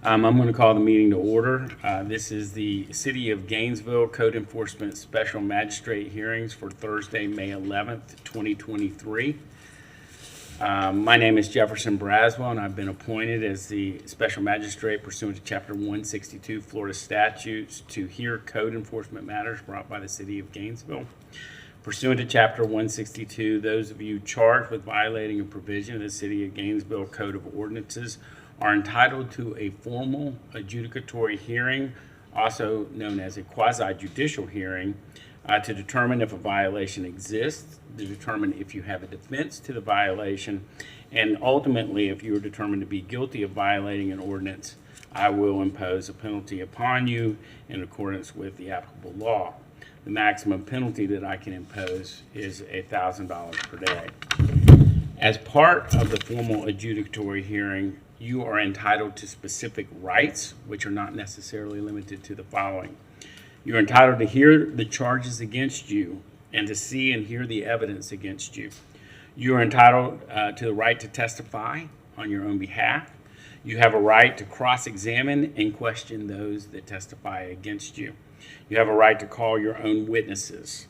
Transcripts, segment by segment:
I'm going to call the meeting to order. This is the City of Gainesville Code Enforcement Special Magistrate hearings for Thursday, May 11th, 2023. My name is Jefferson Braswell, and I've been appointed as the Special Magistrate pursuant to Chapter 162 Florida statutes to hear code enforcement matters brought by the City of Gainesville. Pursuant to Chapter 162, those of you charged with violating a provision of the City of Gainesville Code of Ordinances are entitled to a formal adjudicatory hearing, also known as a quasi-judicial hearing, to determine if a violation exists, to determine if you have a defense to the violation, and ultimately, if you are determined to be guilty of violating an ordinance, I will impose a penalty upon you in accordance with the applicable law. The maximum penalty that I can impose is $1,000 per day. As part of the formal adjudicatory hearing, you are entitled to specific rights, which are not necessarily limited to the following. You're entitled to hear the charges against you and to see and hear the evidence against you. You are entitled to the right to testify on your own behalf. You have a right to cross-examine and question those that testify against you. You have a right to call your own witnesses.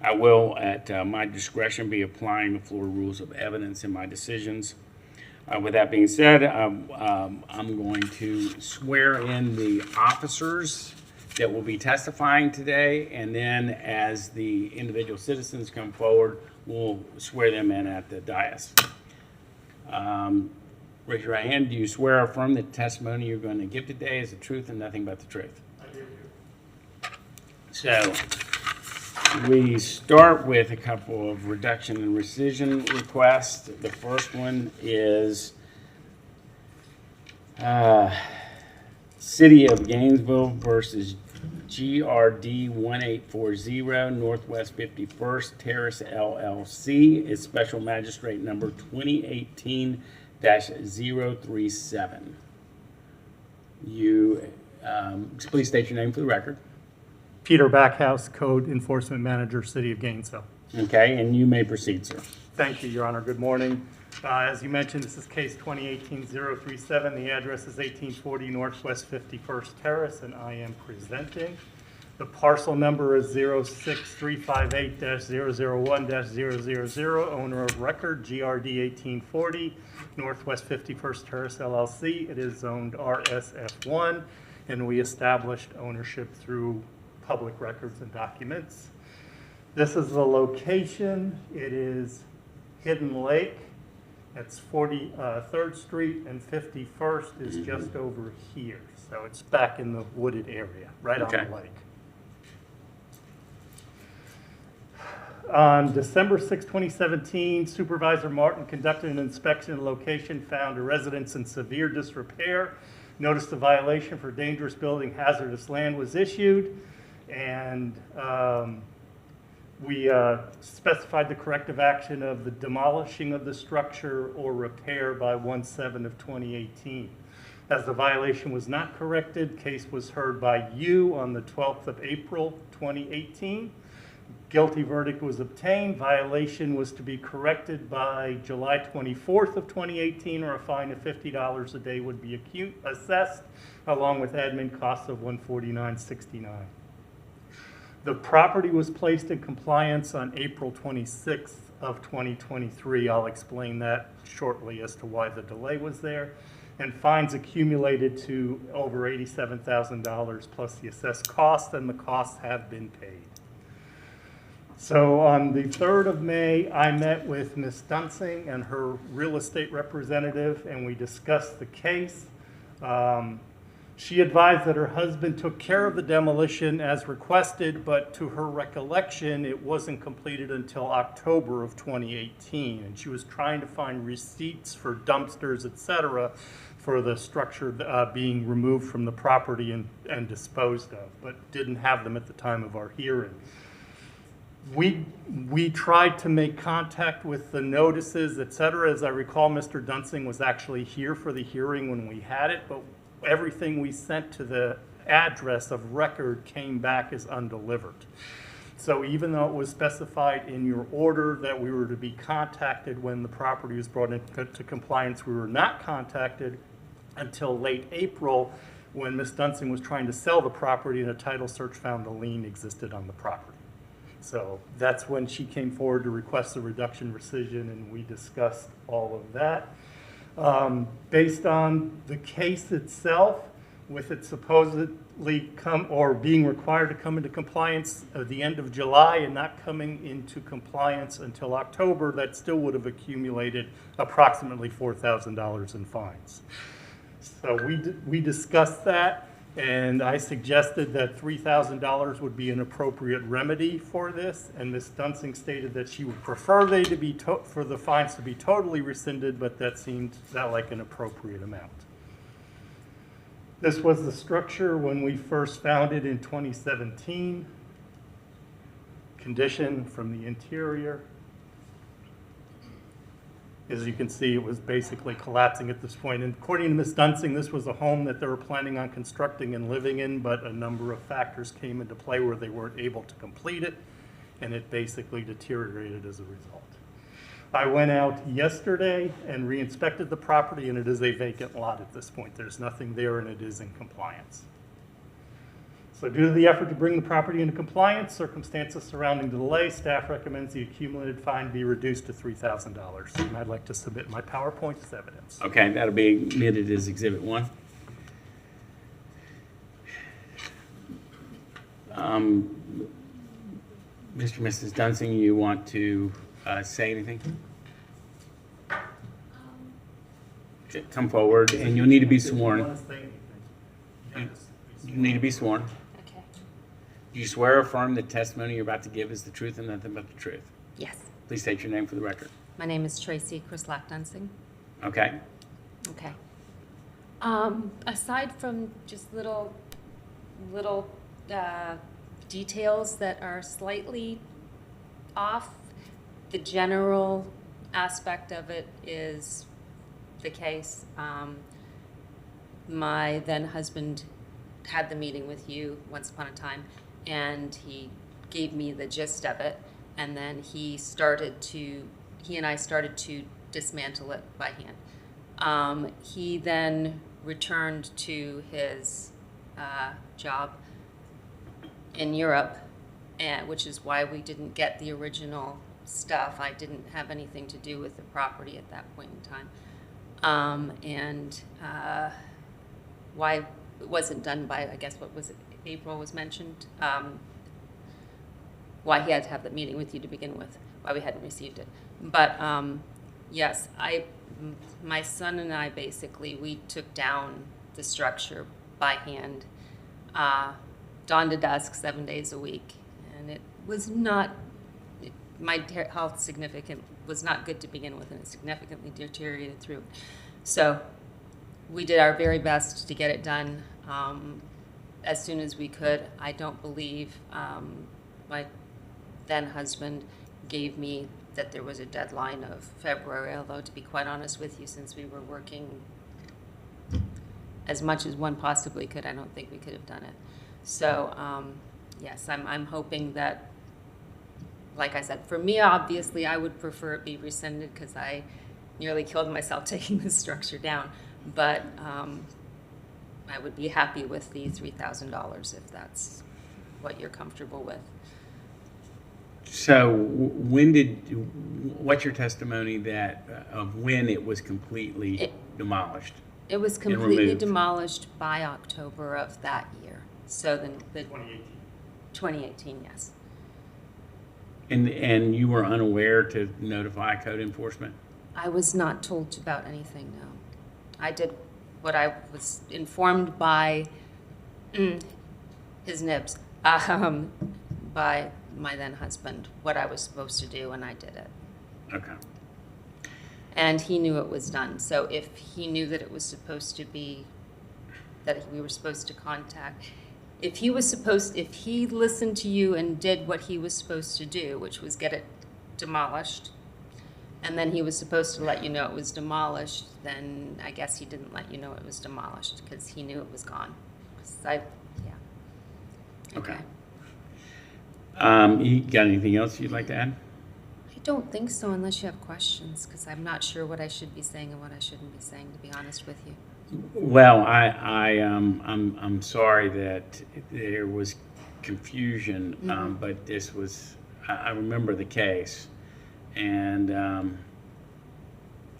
I will, at my discretion, be applying the Florida rules of evidence in my decisions. With that being said, I'm going to swear in the officers that will be testifying today, and then as the individual citizens come forward, we'll swear them in at the dais. Raise your right hand. Do you swear or affirm that the testimony you're going to give today is the truth and nothing but the truth? I do. So we start with a couple of reduction and rescission requests. The first one is City of Gainesville versus GRD 1840 Northwest 51st Terrace LLC. It's Special Magistrate number 2018-037. You please state your name for the record. Peter Backhouse, Code Enforcement Manager, City of Gainesville. Okay, and you may proceed, sir. Thank you, Your Honor. Good morning. As you mentioned, this is case 2018-037. The address is 1840 Northwest 51st Terrace, and I am presenting. The parcel number is 06358-001-000, owner of record, GRD 1840, Northwest 51st Terrace LLC. It is zoned RSF1, and we established ownership through public records and documents. This is the location. It is Hidden Lake. It's 43rd Street, and 51st is just over here. So it's back in the wooded area, right on the lake. On December 6, 2017, Supervisor Martin conducted an inspection of the location, found a residence in severe disrepair. Notice of violation for dangerous building hazardous land was issued, and we specified the corrective action of the demolishing of the structure or repair by 1/7 of 2018. As the violation was not corrected, case was heard by you on the 12th of April 2018. Guilty verdict was obtained. Violation was to be corrected by July 24th of 2018, or a fine of $50 a day would be assessed, along with admin costs of $149.69. The property was placed in compliance on April 26th of 2023. I'll explain that shortly as to why the delay was there. And fines accumulated to over $87,000 plus the assessed cost, and the costs have been paid. So on the 3rd of May, I met with Ms. Dunsing and her real estate representative, and we discussed the case. She advised that her husband took care of the demolition as requested, but to her recollection, it wasn't completed until October of 2018. And she was trying to find receipts for dumpsters, etc., for the structure being removed from the property and disposed of, but didn't have them at the time of our hearing. We tried to make contact with the notices, etc. As I recall, Mr. Dunsing was actually here for the hearing when we had it, but everything we sent to the address of record came back as undelivered. So even though it was specified in your order that we were to be contacted when the property was brought into compliance, we were not contacted, until late April, when Ms. Dunsing was trying to sell the property and a title search found the lien existed on the property. So that's when she came forward to request a reduction rescission, and we discussed all of that. Based on the case itself, with it supposedly being required to come into compliance at the end of July and not coming into compliance until October, that still would have accumulated approximately $4,000 in fines. So we discussed that, and I suggested that $3,000 would be an appropriate remedy for this, and Ms. Dunsing stated that she would prefer they to be for the fines to be totally rescinded, but that seemed like an appropriate amount. This was the structure when we first found it in 2017. Condition from the interior. As you can see, it was basically collapsing at this point. And according to Ms. Dunsing, this was a home that they were planning on constructing and living in, but a number of factors came into play where they weren't able to complete it, and it basically deteriorated as a result. I went out yesterday and re-inspected the property, and it is a vacant lot at this point. There's nothing there, and it is in compliance. So due to the effort to bring the property into compliance, circumstances surrounding the delay, staff recommends the accumulated fine be reduced to $3,000. And I'd like to submit my PowerPoint as evidence. Okay, that'll be admitted as Exhibit 1. Mr. and Mrs. Dunsing, you want to say anything? Okay, come forward, and you'll need to be sworn. You need to be sworn. Okay. Do you swear or affirm the testimony you're about to give is the truth and nothing but the truth? Yes. Please state your name for the record. My name is Tracy Krislak-Dunsing. Okay. Okay. Aside from just little details that are slightly off, the general aspect of it is the case. My then husband had the meeting with you once upon a time, and he gave me the gist of it, and then he and I started to dismantle it by hand. He then returned to his job in Europe, which is why we didn't get the original stuff. I didn't have anything to do with the property at that point in time. Why it wasn't done by, I guess, what was it, April was mentioned, why he had to have the meeting with you to begin with, why we hadn't received it. But yes, my son and I basically, we took down the structure by hand, dawn to dusk, 7 days a week, and it was not, my health was not good to begin with, and it significantly deteriorated through. So we did our very best to get it done as soon as we could. I don't believe my then husband gave me that there was a deadline of February, although to be quite honest with you, since we were working as much as one possibly could, I don't think we could have done it. So yes, I'm hoping that, like I said, for me, obviously, I would prefer it be rescinded because I nearly killed myself taking this structure down. But I would be happy with the $3,000 if that's what you're comfortable with. So what's your testimony of when it was completely demolished? It was completely demolished by October of that year. So the 2018. 2018, yes. And you were unaware to notify code enforcement? I was not told about anything, no. I did what I was informed by his nibs, by my then husband, what I was supposed to do, and I did it. Okay. And he knew it was done. So if he knew that it was supposed to be, that we were supposed to contact, if he listened to you and did what he was supposed to do, which was get it demolished, and then he was supposed to let you know it was demolished, then I guess he didn't let you know it was demolished because he knew it was gone. Yeah. Okay. You got anything else you'd like to add? I don't think so unless you have questions, because I'm not sure what I should be saying and what I shouldn't be saying, to be honest with you. Well, I'm sorry that there was confusion, but this was, I remember the case, and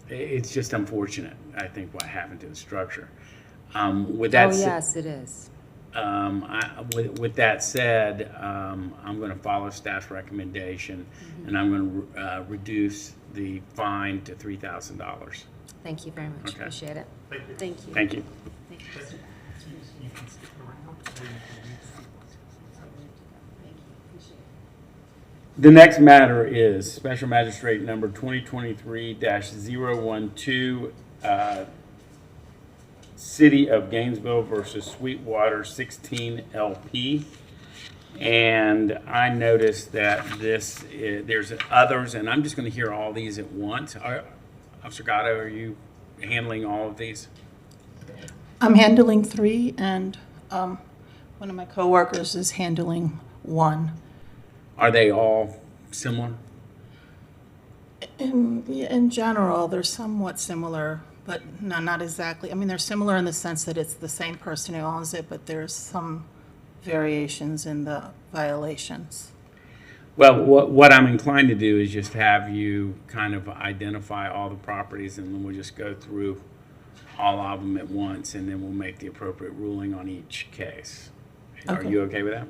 it's just unfortunate, I think, what happened to the structure. With that Oh, said, yes, it is. with that said, I'm going to follow staff's recommendation, and I'm going to reduce the fine to $3,000. Thank you very much. Okay. Appreciate it. Thank you. Thank you. Thank you. Thank you. You can stick around. Thank you. Appreciate it. The next matter is Special Magistrate number 2023-012, City of Gainesville versus Sweetwater 16 LP. And I noticed that there's others, and I'm just going to hear all these at once. Officer Gatto, are you handling all of these? I'm handling 3, and one of my coworkers is handling 1. Are they all similar? In general, they're somewhat similar, but no, not exactly. I mean, they're similar in the sense that it's the same person who owns it, but there's some variations in the violations. Well, what I'm inclined to do is just have you kind of identify all the properties, and then we'll just go through all of them at once, and then we'll make the appropriate ruling on each case. Are Okay. you okay with that?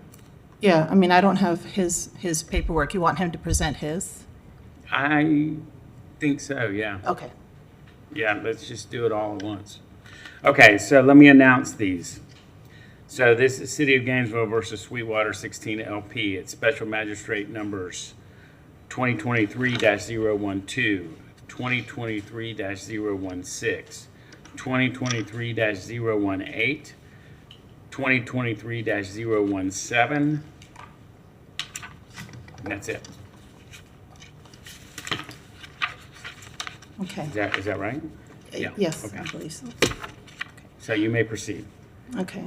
Yeah, I mean, I don't have his paperwork. You want him to present his? I think so, yeah. Okay. Yeah, let's just do it all at once. Okay, so let me announce these. So this is City of Gainesville versus Sweetwater 16 LP. It's Special Magistrate numbers 2023-012, 2023-016, 2023-018, 2023-017. And that's it. Okay. Is that right? Yeah. Yes, Okay. I believe so. So you may proceed. Okay.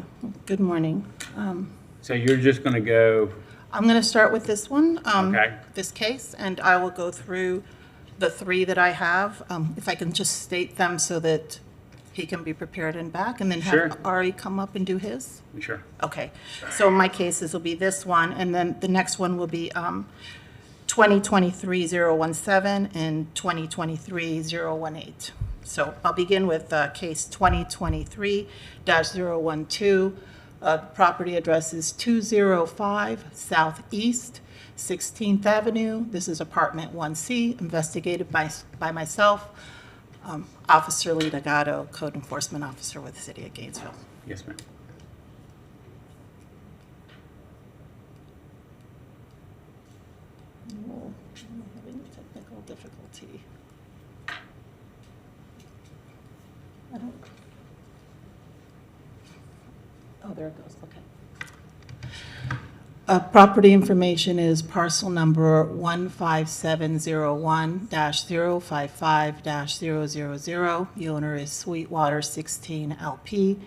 Good morning. So you're just going to go, I'm going to start with this one, Okay. this case, and I will go through the 3 that I have. If I can just state them so that he can be prepared and back, and then Sure. have Ari come up and do his. sure. Okay, so my cases will be this one, and then the next one will be 2023-017 and 2023-018. So I'll begin with case 2023-012. Property address is 205 Southeast 16th Avenue. This is apartment 1C, investigated by myself, Officer Lee Gatto, Code Enforcement Officer with the City of Gainesville. Yes, ma'am. Oh, I'm having a technical difficulty. I don't. Oh, there it goes, okay. Property information is parcel number 15701-055-000. The owner is Sweetwater 16 LP.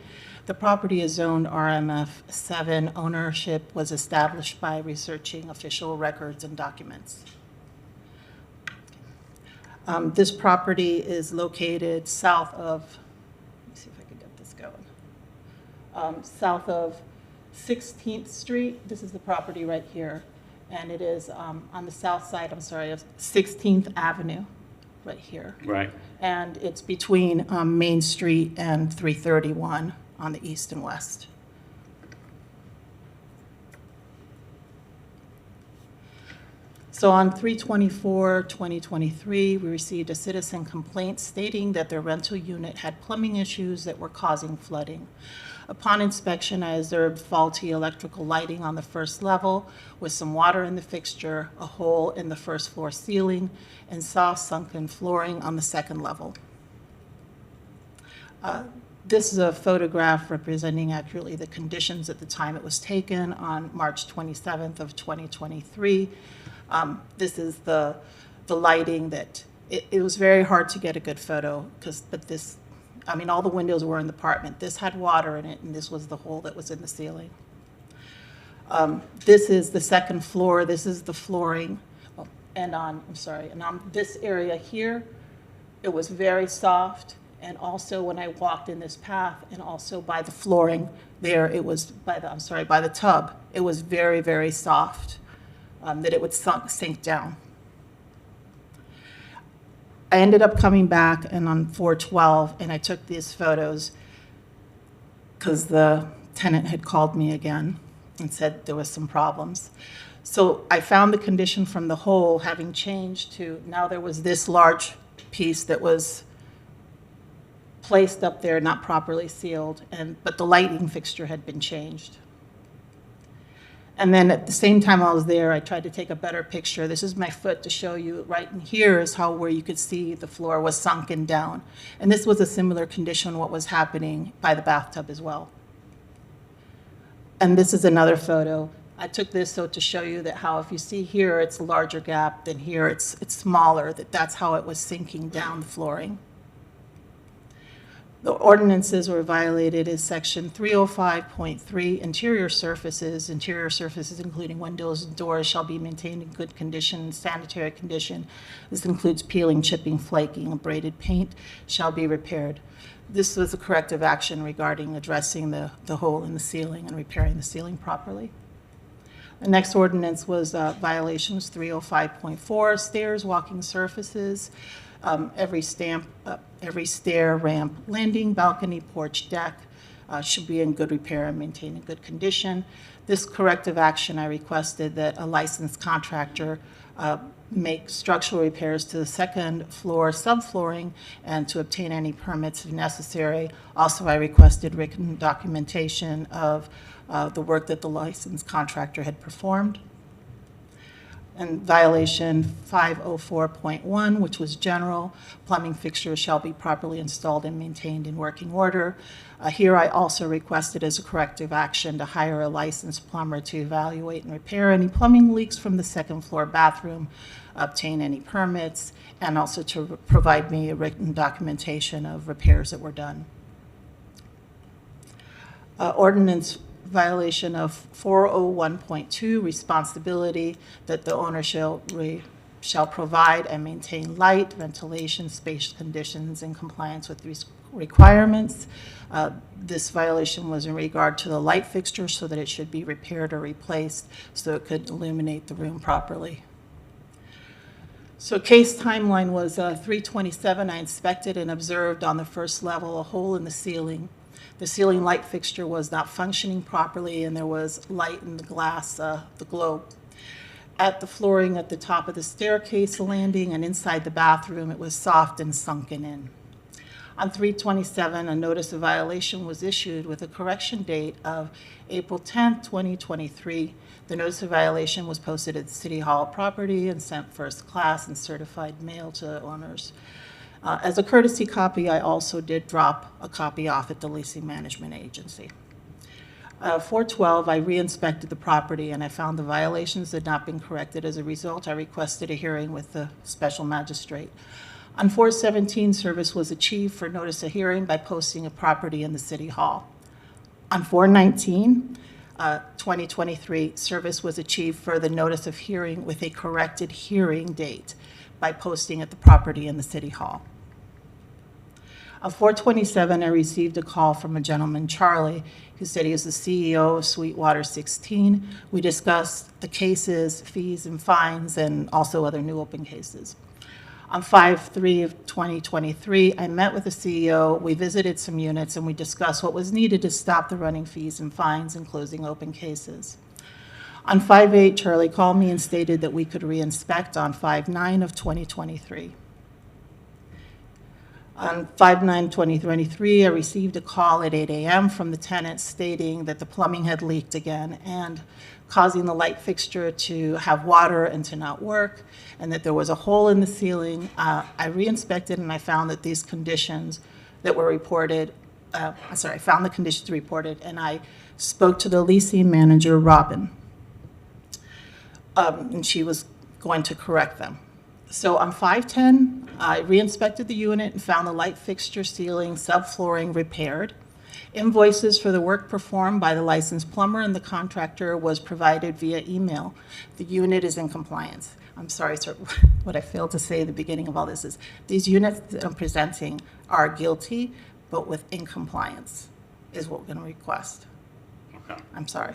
The property is zoned RMF 7. Ownership was established by researching official records and documents. This property is located south of, let me see if I can get this going. South of 16th Street. This is the property right here. And it is on the south side, I'm sorry, of 16th Avenue, right here. Right. And it's between Main Street and 331 on the east and west. So on 3/24/2023, we received a citizen complaint stating that their rental unit had plumbing issues that were causing flooding. Upon inspection, I observed faulty electrical lighting on the first level with some water in the fixture, a hole in the first floor ceiling, and saw sunken flooring on the second level. This is a photograph representing accurately the conditions at the time it was taken on March 27th of 2023. This is the lighting that, it was very hard to get a good photo but this, I mean, all the windows were in the apartment. This had water in it, and this was the hole that was in the ceiling. This is the second floor. This is the flooring. And on this area here, it was very soft, And also when I walked in this path and also by the flooring there, it was by the tub, it was very, very soft, that it would sink down. I ended up coming back and on 4/12, and I took these photos because the tenant had called me again and said there was some problems. So I found the condition from the hole having changed to now there was this large piece that was placed up there, not properly sealed, but the lighting fixture had been changed. And then at the same time I was there, I tried to take a better picture. This is my foot to show you. Right in here is where you could see the floor was sunken down. And this was a similar condition what was happening by the bathtub as well. And this is another photo. I took this to show you that how if you see here it's a larger gap, then here it's smaller, that's how it was sinking down the flooring. The ordinances were violated is section 305.3, interior surfaces including windows and doors shall be maintained in good condition, sanitary condition. This includes peeling, chipping, flaking, abraded paint shall be repaired. This was a corrective action regarding addressing the hole in the ceiling and repairing the ceiling properly. The next ordinance was violation was 305.4, stairs, walking surfaces. Every stair, ramp, landing, balcony, porch, deck should be in good repair and maintained in good condition. This corrective action, I requested that a licensed contractor make structural repairs to the second floor subflooring and to obtain any permits if necessary. Also, I requested written documentation of the work that the licensed contractor had performed. And violation 504.1, which was general, plumbing fixtures shall be properly installed and maintained in working order. Here I also requested as a corrective action to hire a licensed plumber to evaluate and repair any plumbing leaks from the second floor bathroom, obtain any permits, and also to provide me a written documentation of repairs that were done. Ordinance violation of 401.2, responsibility that the owner shall provide and maintain light, ventilation, space conditions in compliance with these requirements. This violation was in regard to the light fixture so that it should be repaired or replaced so it could illuminate the room properly. So case timeline was 3/27. I inspected and observed on the first level a hole in the ceiling. The ceiling light fixture was not functioning properly and there was light in the glass, the globe. At the flooring at the top of the staircase landing and inside the bathroom, it was soft and sunken in. On 3/27, a notice of violation was issued with a correction date of April 10th, 2023. The notice of violation was posted at the City Hall property and sent first class and certified mail to the owners. As a courtesy copy, I also did drop a copy off at the leasing management agency. 4/12, I re-inspected the property and I found the violations had not been corrected. As a result, I requested a hearing with the special magistrate. On 4/17, service was achieved for notice of hearing by posting a property in the City Hall. On 4/19, 2023, service was achieved for the notice of hearing with a corrected hearing date by posting at the property in the City Hall. On 4/27, I received a call from a gentleman, Charlie, who said he was the CEO of SWEETWATER 16. We discussed the cases, fees and fines, and also other new open cases. On 5/3 of 2023, I met with the CEO, we visited some units, and we discussed what was needed to stop the running fees and fines and closing open cases. On 5/8, Charlie called me and stated that we could re-inspect on 5/9 of 2023. On 5/9/2023, I received a call at 8 a.m. from the tenant stating that the plumbing had leaked again and causing the light fixture to have water and to not work, and that there was a hole in the ceiling. I re-inspected and I found that these conditions that were reported, I found the conditions reported, and I spoke to the leasing manager, Robin, and she was going to correct them. So on 5/10, I re-inspected the unit and found the light fixture, ceiling, subflooring repaired. Invoices for the work performed by the licensed plumber and the contractor was provided via email. The unit is in compliance. I'm sorry, sir, what I failed to say at the beginning of all this is, these units that I'm presenting are guilty, but within compliance is what we're going to request. Okay. I'm sorry.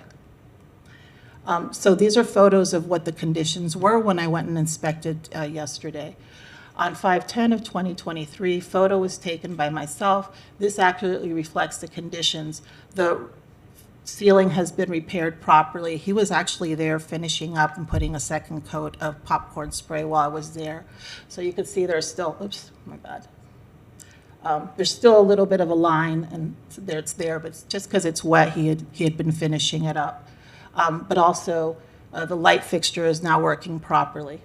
So these are photos of what the conditions were when I went and inspected yesterday. On 5/10 of 2023, photo was taken by myself. This accurately reflects the conditions. The ceiling has been repaired properly. He was actually there finishing up and putting a second coat of popcorn spray while I was there. So you can see there's still, oops, my bad. There's still a little bit of a line, and there it's there, but it's just because it's wet, he had been finishing it up. But also, the light fixture is now working properly.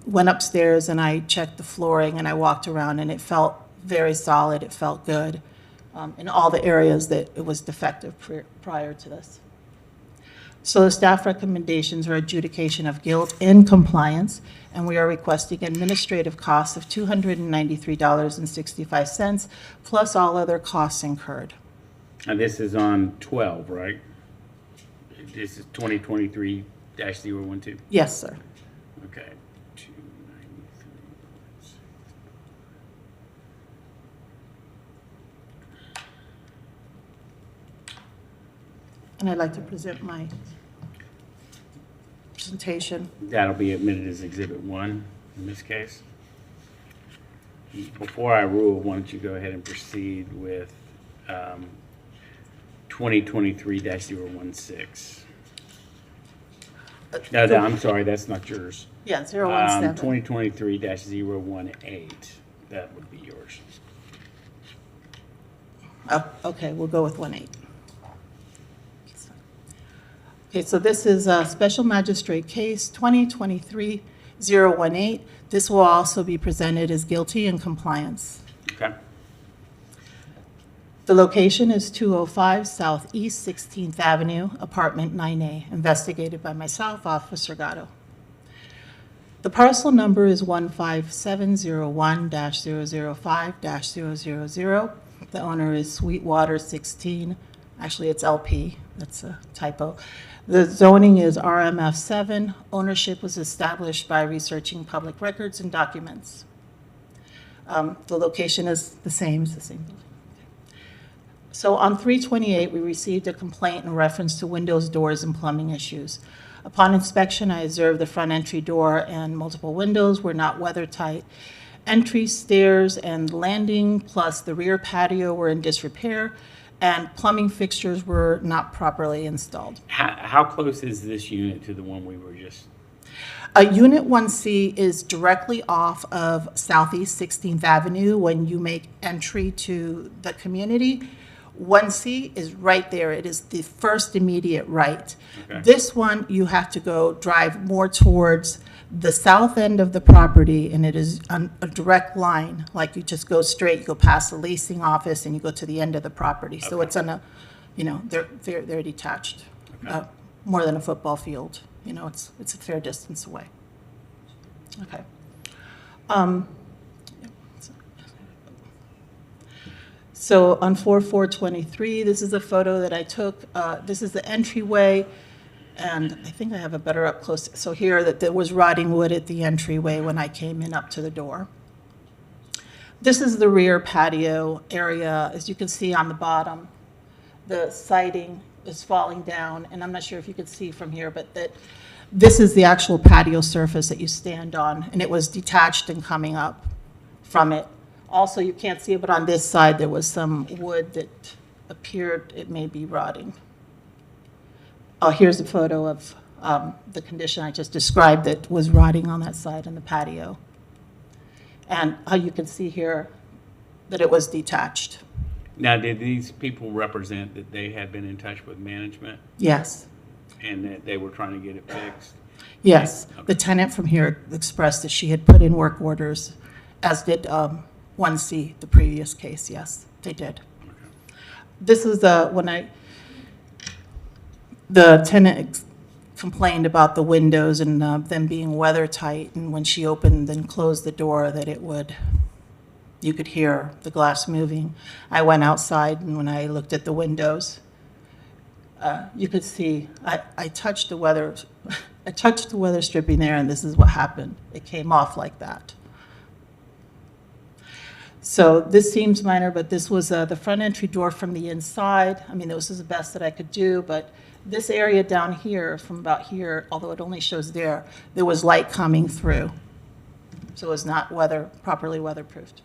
Went upstairs and I checked the flooring and I walked around and it felt very solid, it felt good in all the areas that it was defective prior to this. So the staff recommendations are adjudication of guilt in compliance, and we are requesting administrative costs of $293.65 plus all other costs incurred. And this is on 12, right? This is 2023-012? Yes, sir. Okay. 293. And I'd like to present my presentation. That'll be admitted as Exhibit 1 in this case. Before I rule, why don't you go ahead and proceed with 2023-016. No, I'm sorry, that's not yours. Yeah, 017. 2023-018. That would be yours. Oh, okay, we'll go with 18. Okay, so this is a special magistrate case, 2023-018. This will also be presented as guilty in compliance. Okay. The location is 205 Southeast 16th Avenue, apartment 9A, investigated by myself, Officer Gatto. The parcel number is 15701-005-000. The owner is Sweetwater 16. Actually, it's LP. That's a typo. The zoning is RMF 7. Ownership was established by researching public records and documents. The location is the same. It's the same building. So on 3/28, we received a complaint in reference to windows, doors, and plumbing issues. Upon inspection, I observed the front entry door and multiple windows were not weather tight. Entry, stairs, and landing, plus the rear patio were in disrepair, and plumbing fixtures were not properly installed. How close is this unit to the one we were just? Unit 1C is directly off of Southeast 16th Avenue when you make entry to the community. 1C is right there. It is the first immediate right. Okay. This one, you have to go drive more towards the south end of the property, and it is on a direct line. Like you just go straight, you go past the leasing office, and you go to the end of the property. So Okay. it's on a, they're detached, Okay. more than a football field. It's a fair distance away. Okay. So on 4/4/23, this is a photo that I took. This is the entryway, and I think I have a better up close. So here, that there was rotting wood at the entryway when I came in up to the door. This is the rear patio area. As you can see on the bottom, the siding is falling down, and I'm not sure if you could see from here, but this is the actual patio surface that you stand on, and it was detached and coming up from it. Also, you can't see it, but on this side, there was some wood that appeared it may be rotting. Oh, here's a photo of the condition I just described that was rotting on that side in the patio. And you can see here that it was detached. Now, did these people represent that they had been in touch with management Yes, and that they were trying to get it fixed? yes. Okay. The tenant from here expressed that she had put in work orders, as did 1C, the previous case. Yes, they did. Okay. This is the tenant complained about the windows and them being weather tight, and when she opened and closed the door, that it would you could hear the glass moving. I went outside, and when I looked at the windows, you could see, I touched the weather, I touched the weather stripping there, and this is what happened. It came off like that. So this seems minor, but this was the front entry door from the inside. I mean, this is the best that I could do, but this area down here, from about here, although it only shows there was light coming through. So it was not properly weatherproofed.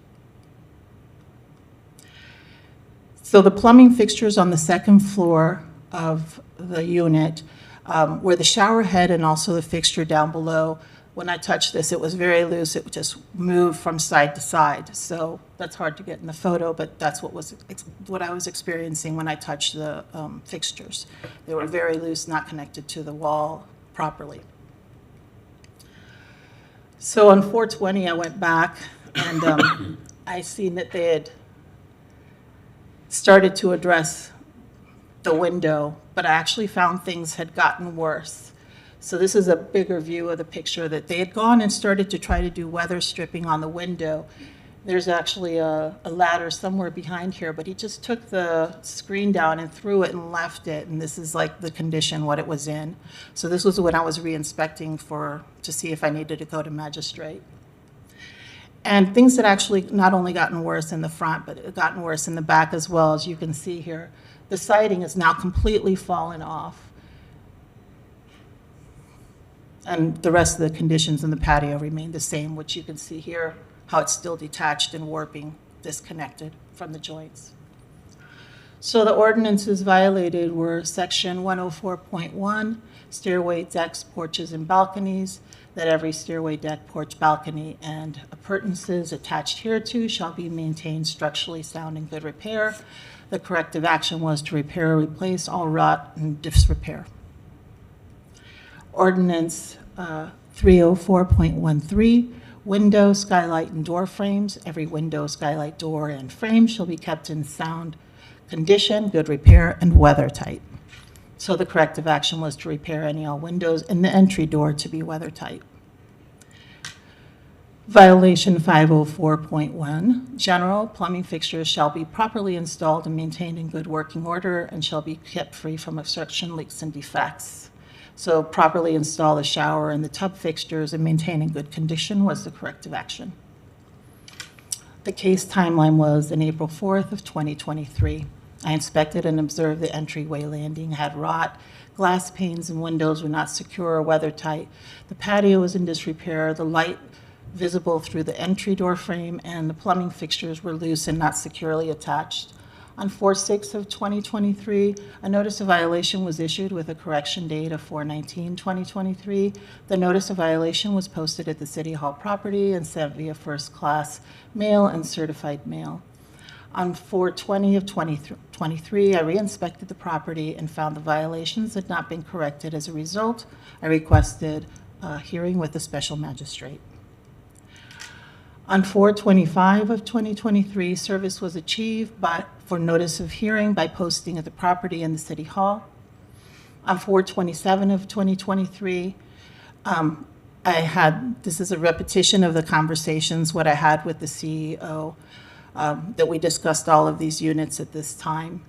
So the plumbing fixtures on the second floor of the unit were the shower head and also the fixture down below. When I touched this, it was very loose. It just moved from side to side. So that's hard to get in the photo, but that's what I was experiencing when I touched the fixtures. They were very loose, not connected to the wall properly. So on 420, I went back, and I seen that they had started to address the window, but I actually found things had gotten worse. So this is a bigger view of the picture, that they had gone and started to try to do weather stripping on the window. There's actually a ladder somewhere behind here, but he just took the screen down and threw it and left it, and this is like the condition, what it was in. So this was when I was re-inspecting to see if I needed to go to Magistrate. And things had actually not only gotten worse in the front, but it gotten worse in the back as well, as you can see here. The siding is now completely fallen off. And the rest of the conditions in the patio remain the same, which you can see here, how it's still detached and warping, disconnected from the joints. So the ordinances violated were section 104.1, stairway, decks, porches, and balconies, that every stairway, deck, porch, balcony, and appurtenances attached hereto shall be maintained structurally sound and good repair. The corrective action was to repair or replace all rot and disrepair. Ordinance 304.13, window, skylight, and door frames. Every window, skylight, door, and frame shall be kept in sound condition, good repair, and weather tight. So the corrective action was to repair any all windows and the entry door to be weather tight. Violation 504.1, general plumbing fixtures shall be properly installed and maintained in good working order and shall be kept free from obstruction, leaks, and defects. So properly install the shower and the tub fixtures and maintain in good condition was the corrective action. The case timeline was in April 4th of 2023. I inspected and observed the entryway landing had rot, glass panes and windows were not secure or weather tight. The patio was in disrepair, the light visible through the entry door frame, and the plumbing fixtures were loose and not securely attached. On 4/6 of 2023, a notice of violation was issued with a correction date of 4/19/2023. The notice of violation was posted at the City Hall property and sent via first-class mail and certified mail. On 4/20 of 2023, I re-inspected the property and found the violations had not been corrected. As a result, I requested a hearing with the special magistrate. On 4/25 of 2023, service was achieved for notice of hearing by posting at the property in the City Hall. On 4/27 of 2023, this is a repetition of the conversations, what I had with the CEO, that we discussed all of these units at this time.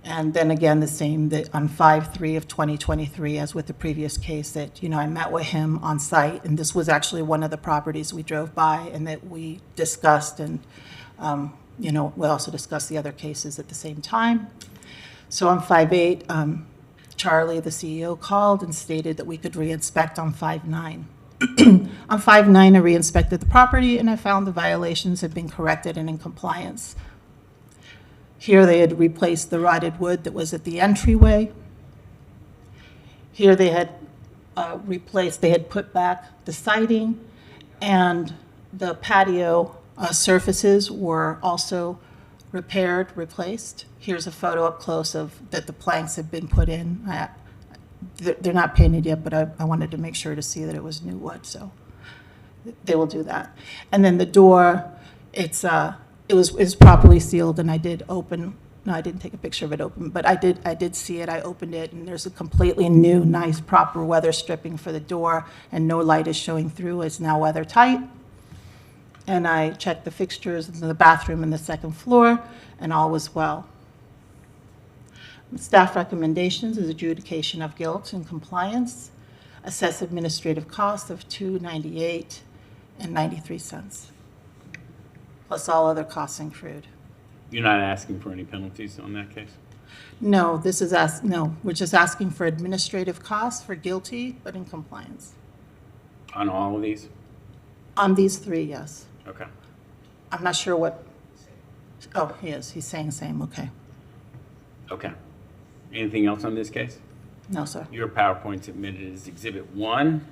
And then again, the same that on 5/3 of 2023, as with the previous case, that, I met with him on site, and this was actually one of the properties we drove by and that we discussed, and, we also discussed the other cases at the same time. So on 5/8, Charlie, the CEO, called and stated that we could re-inspect on 5/9. On 5/9, I re-inspected the property and I found the violations had been corrected and in compliance. Here they had replaced the rotted wood that was at the entryway. Here they had they had put back the siding, and the patio surfaces were also repaired, replaced. Here's a photo up close of that the planks had been put in. They're not painted yet, but I wanted to make sure to see that it was new wood, so they will do that. And then the door, it was properly sealed, and I did open. No, I didn't take a picture of it open, but I did see it. I opened it, and there's a completely new, nice, proper weather stripping for the door, and no light is showing through. It's now weather tight. and I checked the fixtures in the bathroom and the second floor, and all was well. Staff recommendations is adjudication of guilt and compliance, assess administrative cost of $298.93, plus all other costs incurred. You're not asking for any penalties on that case? No, no, we're just asking for administrative costs for guilty, but in compliance. On all of these? On these three, yes. Okay. I'm not sure what, oh, he is, he's saying same, okay. Okay. Anything else on this case? No, sir. Your PowerPoint submitted as Exhibit 1.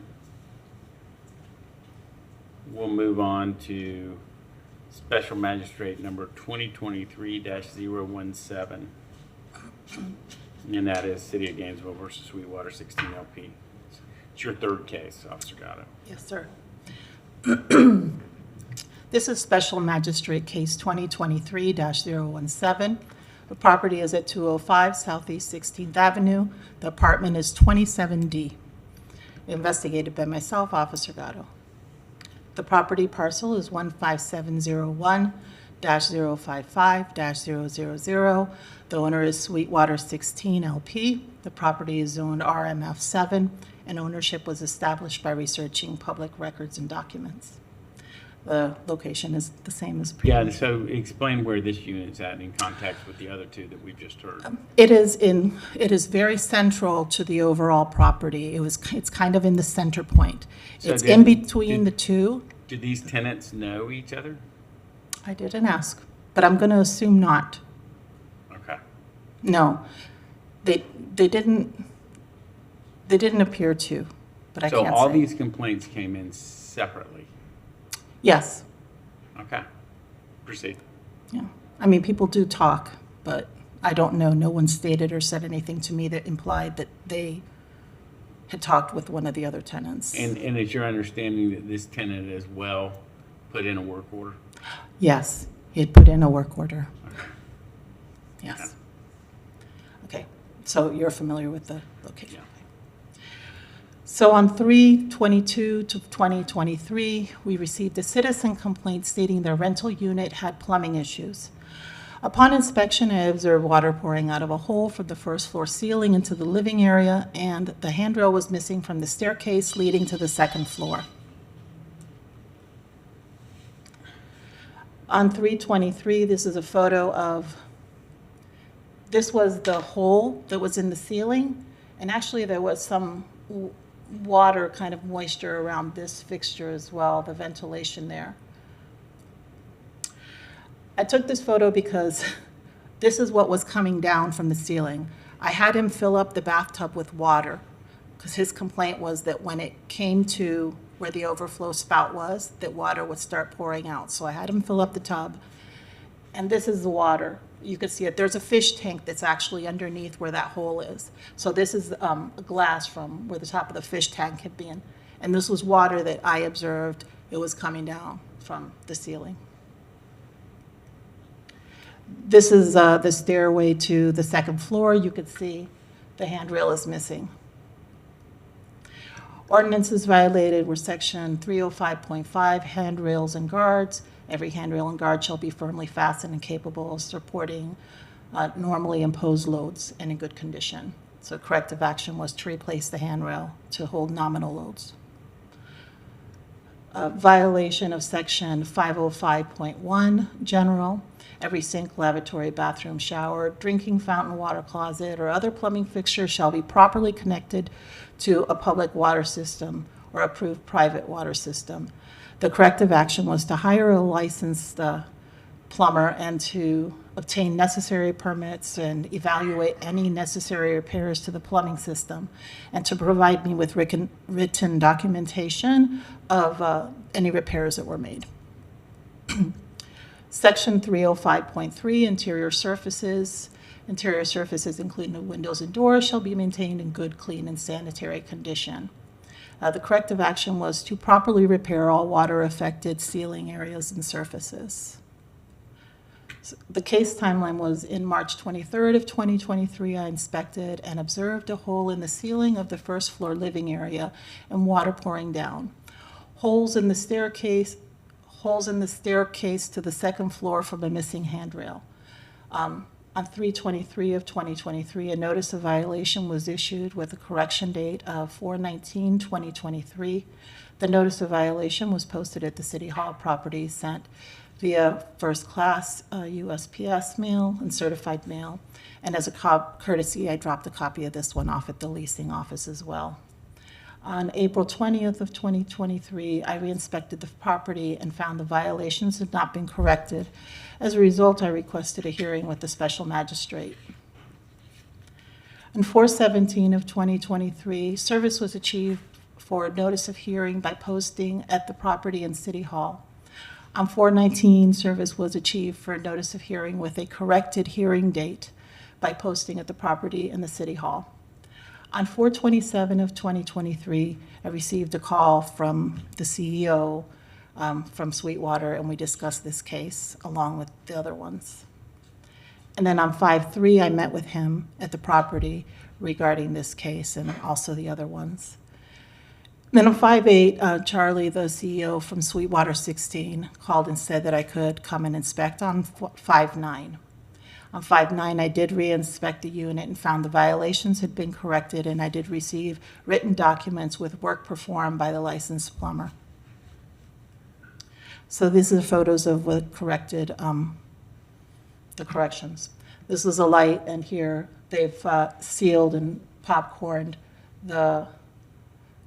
We'll move on to Special Magistrate number 2023-017. And that is City of Gainesville versus Sweetwater 16 LP. It's your third case, Officer Gatto. Yes, sir. This is Special Magistrate Case 2023-017. The property is at 205 Southeast 16th Avenue. The apartment is 27D. Investigated by myself, Officer Gatto. The property parcel is 15701-055-000. The owner is Sweetwater 16 LP. The property is zoned RMF 7, and ownership was established by researching public records and documents. The location is the same as previous. Yeah, so explain where this unit is at in context with the other two that we've just heard. It is very central to the overall property. It's kind of in the center point. So It's in between the two. Do these tenants know each other? I didn't ask, but I'm going to assume not. Okay. No, they didn't appear to, but I So can't all say. these complaints came in separately? Yes, Okay. Proceed. yeah. I mean, people do talk, but I don't know. No one stated or said anything to me that implied that they had talked with one of the other tenants. And it's your understanding that this tenant as well put in a work order? Yes, he had put in a work order. Okay. Yes. Okay, so you're familiar with the location. Yeah. So on 3/22/2023, we received a citizen complaint stating their rental unit had plumbing issues. Upon inspection, I observed water pouring out of a hole from the first floor ceiling into the living area, and the handrail was missing from the staircase leading to the second floor. On 3/23, this is a photo of, this was the hole that was in the ceiling, and actually there was some water, kind of moisture around this fixture as well, the ventilation there. I took this photo because this is what was coming down from the ceiling. I had him fill up the bathtub with water because his complaint was that when it came to where the overflow spout was, that water would start pouring out. So I had him fill up the tub, and this is the water. You can see it. There's a fish tank that's actually underneath where that hole is. So this is a glass from where the top of the fish tank had been. And this was water that I observed. It was coming down from the ceiling. This is the stairway to the second floor. You could see the handrail is missing. Ordinances violated were section 305.5, handrails and guards. Every handrail and guard shall be firmly fastened and capable of supporting normally imposed loads and in good condition. So corrective action was to replace the handrail to hold nominal loads. Violation of section 505.1, general. Every sink, lavatory, bathroom, shower, drinking fountain, water closet, or other plumbing fixture shall be properly connected to a public water system or approved private water system. The corrective action was to hire a licensed plumber and to obtain necessary permits and evaluate any necessary repairs to the plumbing system, and to provide me with written documentation of any repairs that were made. Section 305.3, interior surfaces. Interior surfaces, including the windows and doors, shall be maintained in good, clean, and sanitary condition. The corrective action was to properly repair all water-affected ceiling areas and surfaces. So the case timeline was in March 23rd of 2023. I inspected and observed a hole in the ceiling of the first floor living area and water pouring down. Holes in the staircase holes in the staircase to the second floor from a missing handrail. On 3/23 of 2023, a notice of violation was issued with a correction date of 4/19/2023. The notice of violation was posted at the City Hall property, sent via first class USPS mail and certified mail. And as a courtesy, I dropped a copy of this one off at the leasing office as well. On April 20th of 2023, I re-inspected the property and found the violations had not been corrected. As a result, I requested a hearing with the special magistrate. On 4/17 of 2023, service was achieved for a notice of hearing by posting at the property in City Hall. On 4/19, service was achieved for a notice of hearing with a corrected hearing date by posting at the property in the City Hall. On 4/27 of 2023, I received a call from the CEO from SWEETWATER, and we discussed this case along with the other ones. And then on 5/3, I met with him at the property regarding this case and also the other ones. Then on 5/8, Charlie, the CEO from SWEETWATER 16, called and said that I could come and inspect on 5/9. On 5/9, I did re-inspect the unit and found the violations had been corrected, and I did receive written documents with work performed by the licensed plumber. So these are photos of what corrected the corrections. This was a light, and here they've sealed and popcorned the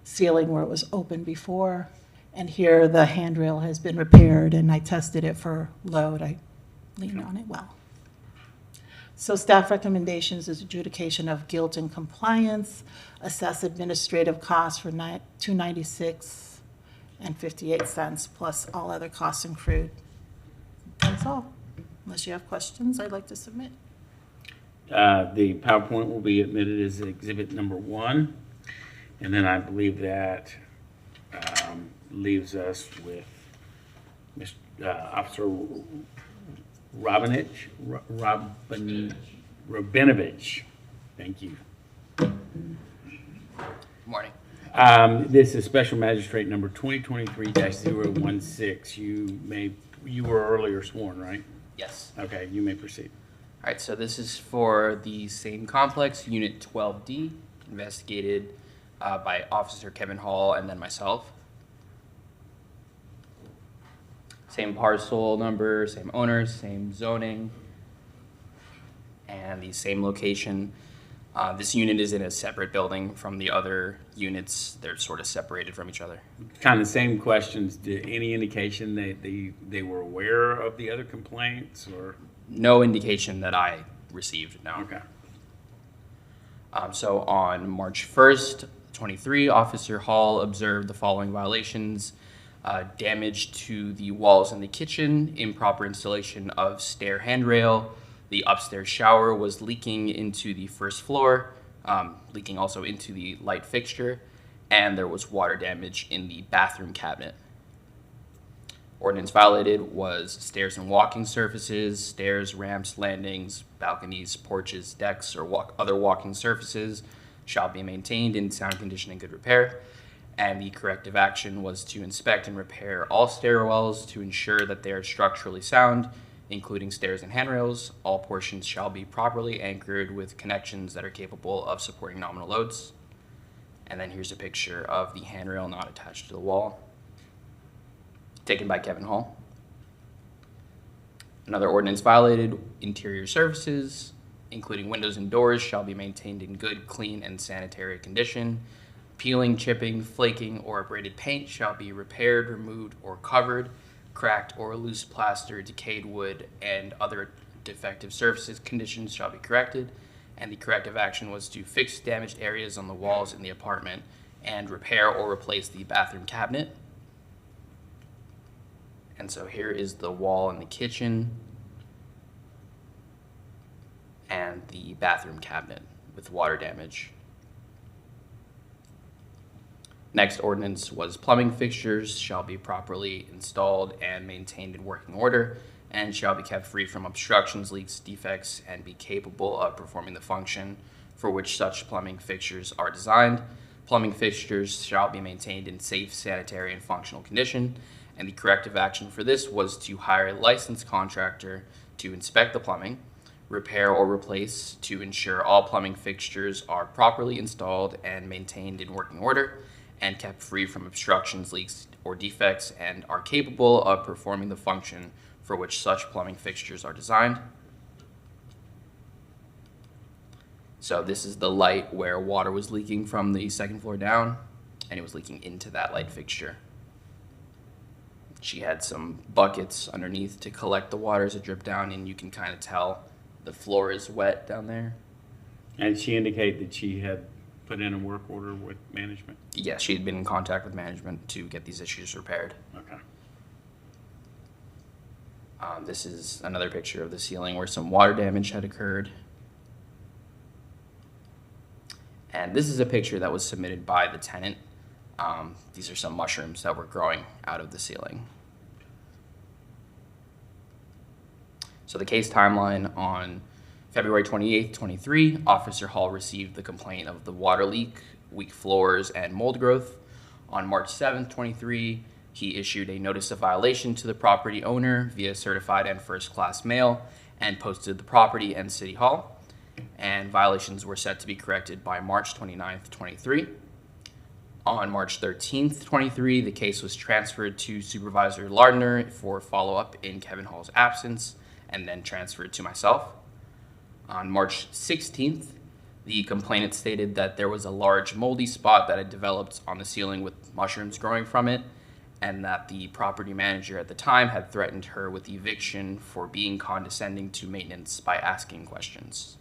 ceiling where it was open before, and here the handrail has been repaired, and I tested it for load. I leaned on it well. So staff recommendations is adjudication of guilt and compliance, assess administrative costs for $296 and 58 cents, plus all other costs accrued. That's all. Unless you have questions, I'd like to submit. The PowerPoint will be admitted as exhibit number 1. And then I believe that leaves us with Officer Rabinovich. Thank you. Morning. This is Special Magistrate number 2023-016. You were earlier sworn, right? Yes. Okay, you may proceed. All right, so this is for the same complex, Unit 12D, investigated by Officer Kevin Hall and then myself. Same parcel number, same owner, same zoning, and the same location. This unit is in a separate building from the other units. They're sort of separated from each other. Kind of same questions. Did any indication that they were aware of the other complaints, or? No indication that I received, no. Okay. So on March 1st, 23, Officer Hall observed the following violations: damage to the walls in the kitchen, improper installation of stair handrail, the upstairs shower was leaking into the first floor, leaking also into the light fixture, and there was water damage in the bathroom cabinet. Ordinance violated was stairs and walking surfaces, stairs, ramps, landings, balconies, porches, decks, or other walking surfaces shall be maintained in sound condition and good repair. And the corrective action was to inspect and repair all stairwells to ensure that they are structurally sound, including stairs and handrails. All portions shall be properly anchored with connections that are capable of supporting nominal loads. And then here's a picture of the handrail not attached to the wall, taken by Kevin Hall. Another ordinance violated: interior services, including windows and doors, shall be maintained in good, clean, and sanitary condition. Peeling, chipping, flaking, or abraded paint shall be repaired, removed, or covered. Cracked or loose plaster, decayed wood, and other defective surfaces conditions shall be corrected. And the corrective action was to fix damaged areas on the walls in the apartment and repair or replace the bathroom cabinet. And so here is the wall in the kitchen and the bathroom cabinet with water damage. Next ordinance was plumbing fixtures shall be properly installed and maintained in working order, and shall be kept free from obstructions, leaks, defects, and be capable of performing the function for which such plumbing fixtures are designed. Plumbing fixtures shall be maintained in safe, sanitary, and functional condition, And the corrective action for this was to hire a licensed contractor to inspect the plumbing, repair or replace to ensure all plumbing fixtures are properly installed and maintained in working order and kept free from obstructions, leaks, or defects, and are capable of performing the function for which such plumbing fixtures are designed. So this is the light where water was leaking from the second floor down, and it was leaking into that light fixture. She had some buckets underneath to collect the water as it dripped down, and you can kind of tell the floor is wet down there. And she indicated that she had put in a work order with management? Yes, she had been in contact with management to get these issues repaired. Okay. This is another picture of the ceiling where some water damage had occurred. And this is a picture that was submitted by the tenant. These are some mushrooms that were growing out of the ceiling. So the case timeline: on February 28th, 23, Officer Hall received the complaint of the water leak, weak floors, and mold growth. On March 7th, 23, he issued a notice of violation to the property owner via certified and first-class mail and posted the property and City Hall. And violations were set to be corrected by March 29th, 23. On March 13th, 23, the case was transferred to Supervisor Lardner for follow-up in Kevin Hall's absence, and then transferred to myself. On March 16th, the complainant stated that there was a large moldy spot that had developed on the ceiling with mushrooms growing from it, and that the property manager at the time had threatened her with eviction for being condescending to maintenance by asking questions.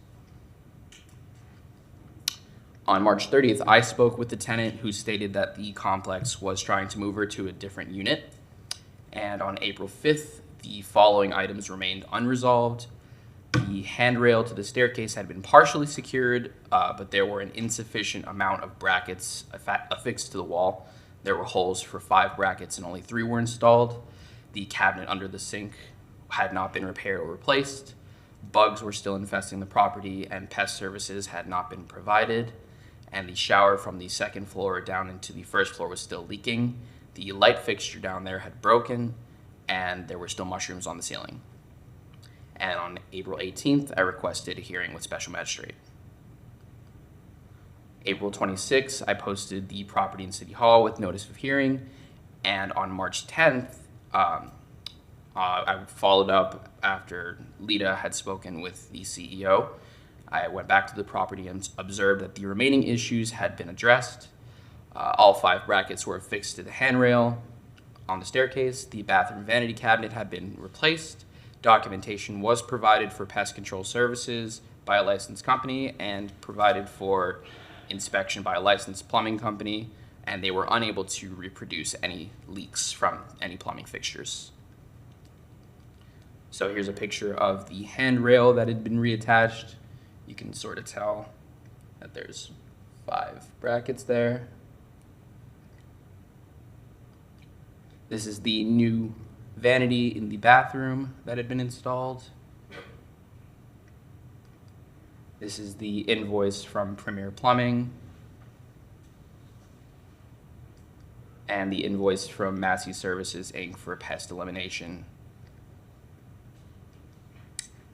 On March 30th, I spoke with the tenant, who stated that the complex was trying to move her to a different unit. And on April 5th, the following items remained unresolved. The handrail to the staircase had been partially secured, but there were an insufficient amount of brackets affixed to the wall. There were holes for 5 brackets and only 3 were installed. The cabinet under the sink had not been repaired or replaced. Bugs were still infesting the property, and pest services had not been provided. And the shower from the second floor down into the first floor was still leaking. The light fixture down there had broken, and there were still mushrooms on the ceiling. And on April 18th, I requested a hearing with Special Magistrate. April 26th, I posted the property in City Hall with notice of hearing. And on March 10th, I followed up after Lita had spoken with the CEO. I went back to the property and observed that the remaining issues had been addressed. All 5 brackets were affixed to the handrail on the staircase. The bathroom vanity cabinet had been replaced. Documentation was provided for pest control services by a licensed company and provided for inspection by a licensed plumbing company, and they were unable to reproduce any leaks from any plumbing fixtures. So here's a picture of the handrail that had been reattached. You can sort of tell that there's 5 brackets there. This is the new vanity in the bathroom that had been installed. This is the invoice from Premier Plumbing. And the invoice from Massey Services, Inc. for pest elimination.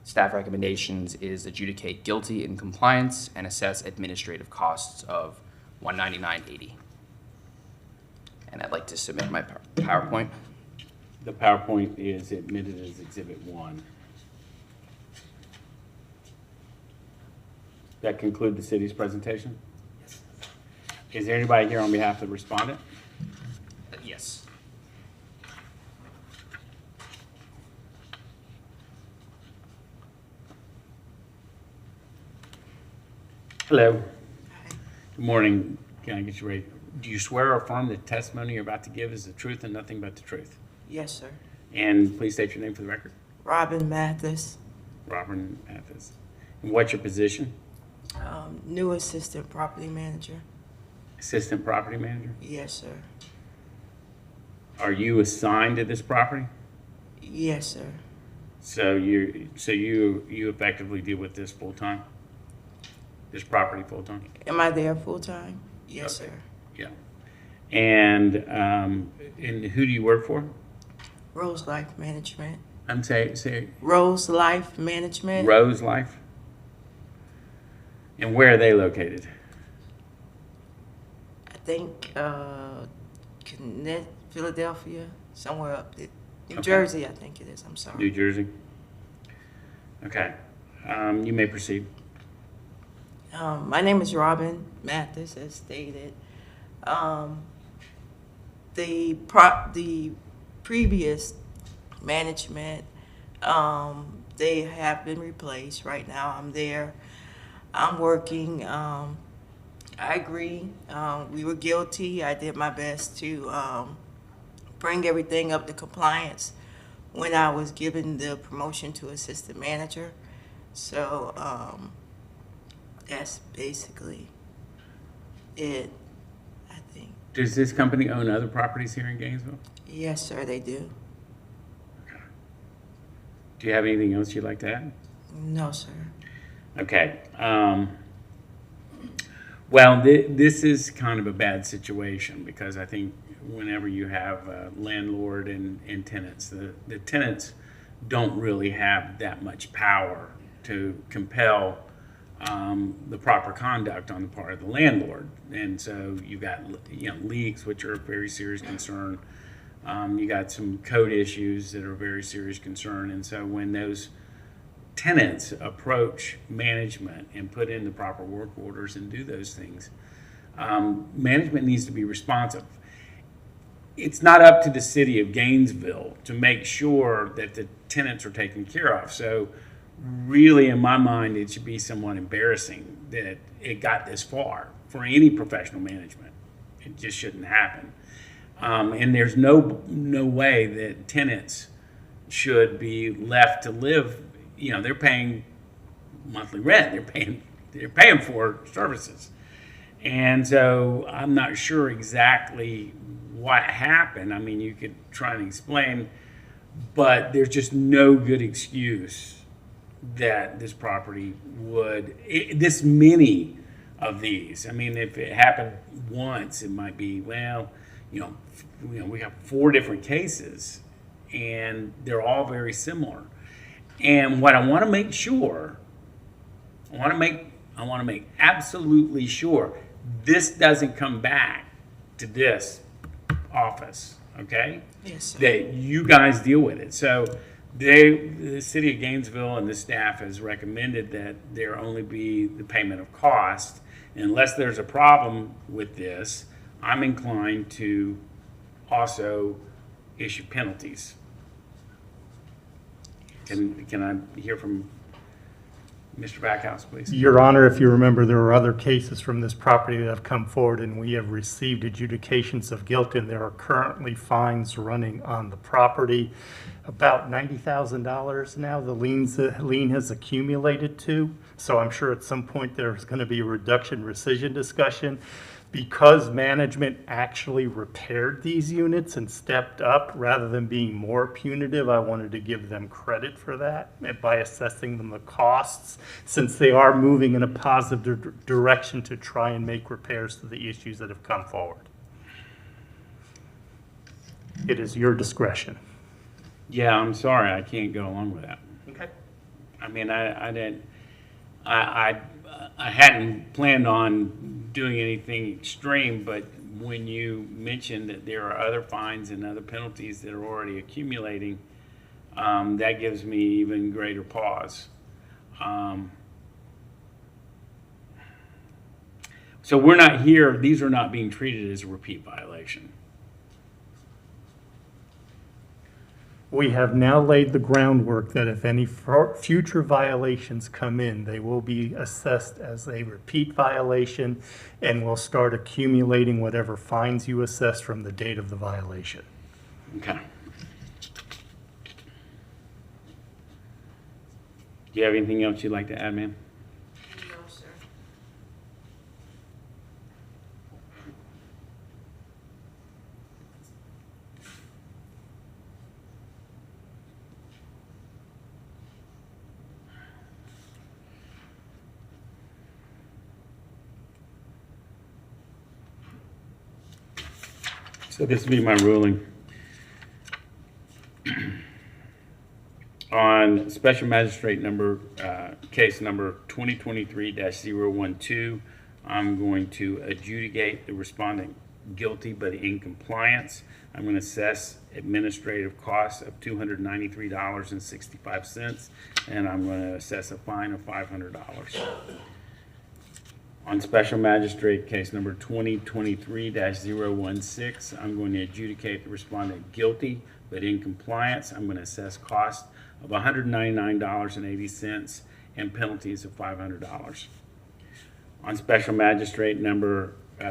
Staff recommendations is adjudicate guilty in compliance and assess administrative costs of $199.80. And I'd like to submit my PowerPoint. The PowerPoint is admitted as Exhibit 1. That conclude the city's presentation? Yes. Is there anybody here on behalf of the respondent? Yes. Hello. Good morning. Can I get you ready? Do you swear or affirm the testimony you're about to give is the truth and nothing but the truth? Yes, sir. And please state your name for the record. Robin Mathis, Robert Mathis. And what's your position? new assistant property manager. Assistant property manager? Yes, sir. Are you assigned to this property? Yes, sir. So you effectively deal with this full time? This property full time? Am I there full time? Yes, Okay. sir. Yeah. And who do you work for? Rose Life Management. I'm say Rose Life Management. Rose Life? And where are they located? I think Philadelphia, somewhere up there. New Okay. Jersey, I think it is. I'm sorry. New Jersey? Okay. You may proceed. My name is Robin Mathis, as stated. The previous management, they have been replaced. Right now, I'm there. I'm working. I agree. We were guilty. I did my best to bring everything up to compliance when I was given the promotion to assistant manager. So that's basically it, I think. Does this company own other properties here in Gainesville? Yes, sir, they do. Do you have anything else you'd like to add? No, sir. Okay. Well, this is kind of a bad situation because I think whenever you have a landlord and tenants, the tenants don't really have that much power to compel the proper conduct on the part of the landlord. And so you've got leaks, which are a very serious concern. You got some code issues that are a very serious concern. And so when those tenants approach management and put in the proper work orders and do those things, management needs to be responsive. It's not up to the city of Gainesville to make sure that the tenants are taken care of. So really, in my mind, it should be somewhat embarrassing that it got this far for any professional management. It just shouldn't happen. And there's no way that tenants should be left to live. They're paying monthly rent. They're paying for services. And so I'm not sure exactly what happened. I mean, you could try and explain, but there's just no good excuse that this property this many of these. I mean, if it happened once, it might be, well, we have 4 different cases and they're all very similar. And what I want to make sure, I want to make absolutely sure this doesn't come back to this office, okay? Yes, sir. That you guys deal with it. So the city of Gainesville and the staff has recommended that there only be the payment of cost. Unless there's a problem with this, I'm inclined to also issue penalties. Can I hear from Mr. Backhouse, please? Your Honor, if you remember, there are other cases from this property that have come forward, and we have received adjudications of guilt, and there are currently fines running on the property. About $90,000 now, the lien has accumulated to. So I'm sure at some point there's going to be a reduction rescission discussion. Because management actually repaired these units and stepped up rather than being more punitive, I wanted to give them credit for that by assessing them the costs, since they are moving in a positive direction to try and make repairs to the issues that have come forward. It is your discretion. Yeah, I'm sorry, I can't go along with that. Okay. I mean, I hadn't planned on doing anything extreme, but when you mentioned that there are other fines and other penalties that are already accumulating, that gives me even greater pause. So we're not here, these are not being treated as a repeat violation. We have now laid the groundwork that if any future violations come in, they will be assessed as a repeat violation, and will start accumulating whatever fines you assess from the date of the violation. Okay. Do you have anything else you'd like to add, ma'am? No, sir. So this will be my ruling. On Special Magistrate case number 2023-012, I'm going to adjudicate the respondent guilty but in compliance. I'm going to assess administrative costs of $293.65, and I'm going to assess a fine of $500. On Special Magistrate case number 2023-016, I'm going to adjudicate the respondent guilty but in compliance. I'm going to assess costs of $199.80 and penalties of $500. On Special Magistrate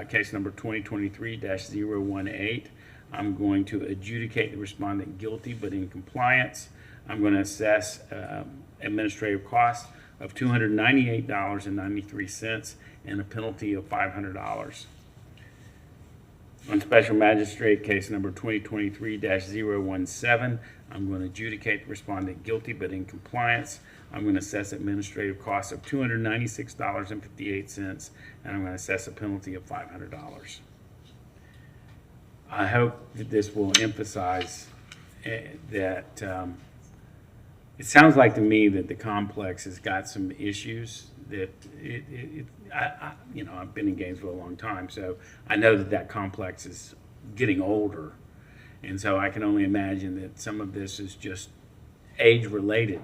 case number 2023-018, I'm going to adjudicate the respondent guilty but in compliance. I'm going to assess administrative costs of $298.93 and a penalty of $500. On Special Magistrate case number 2023-017, I'm going to adjudicate the respondent guilty but in compliance. I'm going to assess administrative costs of $296.58, and I'm going to assess a penalty of $500. I hope that this will emphasize that it sounds like to me that the complex has got some issues that I've been in Gainesville a long time, so I know that complex is getting older, and so I can only imagine that some of this is just age related.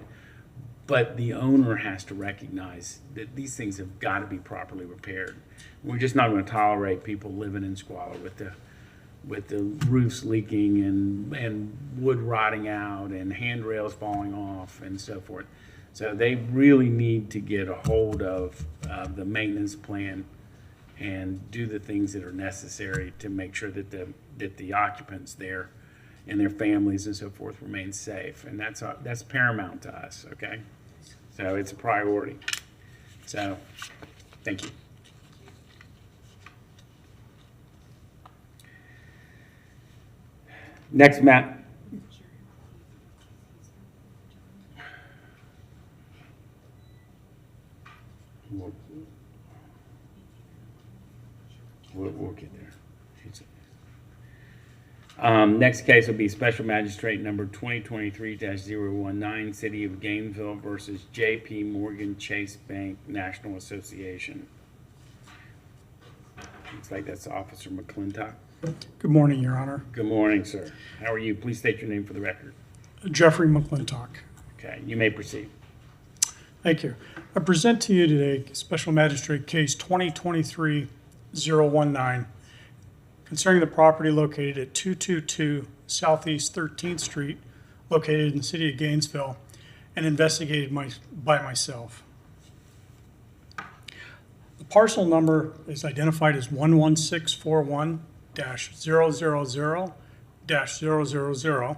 But the owner has to recognize that these things have got to be properly repaired. We're just not going to tolerate people living in squalor with the roofs leaking and wood rotting out and handrails falling off and so forth. So they really need to get a hold of the maintenance plan and do the things that are necessary to make sure that the occupants there and their families and so forth remain safe. And that's paramount to us, okay? So it's a priority. So, thank you. Next, Matt. We'll get there. Next case will be Special Magistrate number 2023-019, City of Gainesville versus J.P. Morgan Chase Bank National Association. Looks like that's Officer McClintock. Good morning, Your Honor. Good morning, sir. How are you? Please state your name for the record. Jeffrey McClintock. Okay, you may proceed. Thank you. I present to you today Special Magistrate Case 2023-019 concerning the property located at 222 Southeast 13th Street, located in the City of Gainesville, and investigated by myself. The parcel number is identified as 11641-000-000,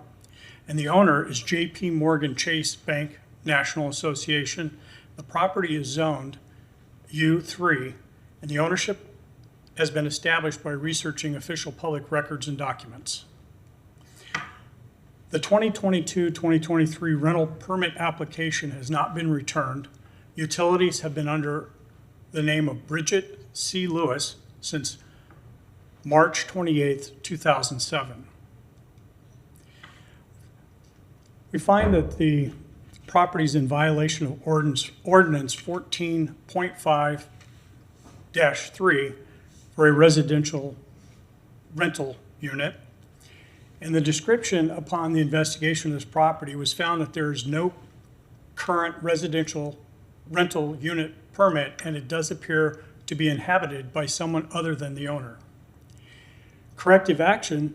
and the owner is J.P. Morgan Chase Bank National Association. The property is zoned U3, and the ownership has been established by researching official public records and documents. The 2022-2023 rental permit application has not been returned. Utilities have been under the name of Bridget C. Lewis since March 28, 2007. We find that the property is in violation of Ordinance 14.5-3 for a residential rental unit. And the description upon the investigation of this property was found that there is no current residential rental unit permit, and it does appear to be inhabited by someone other than the owner. Corrective action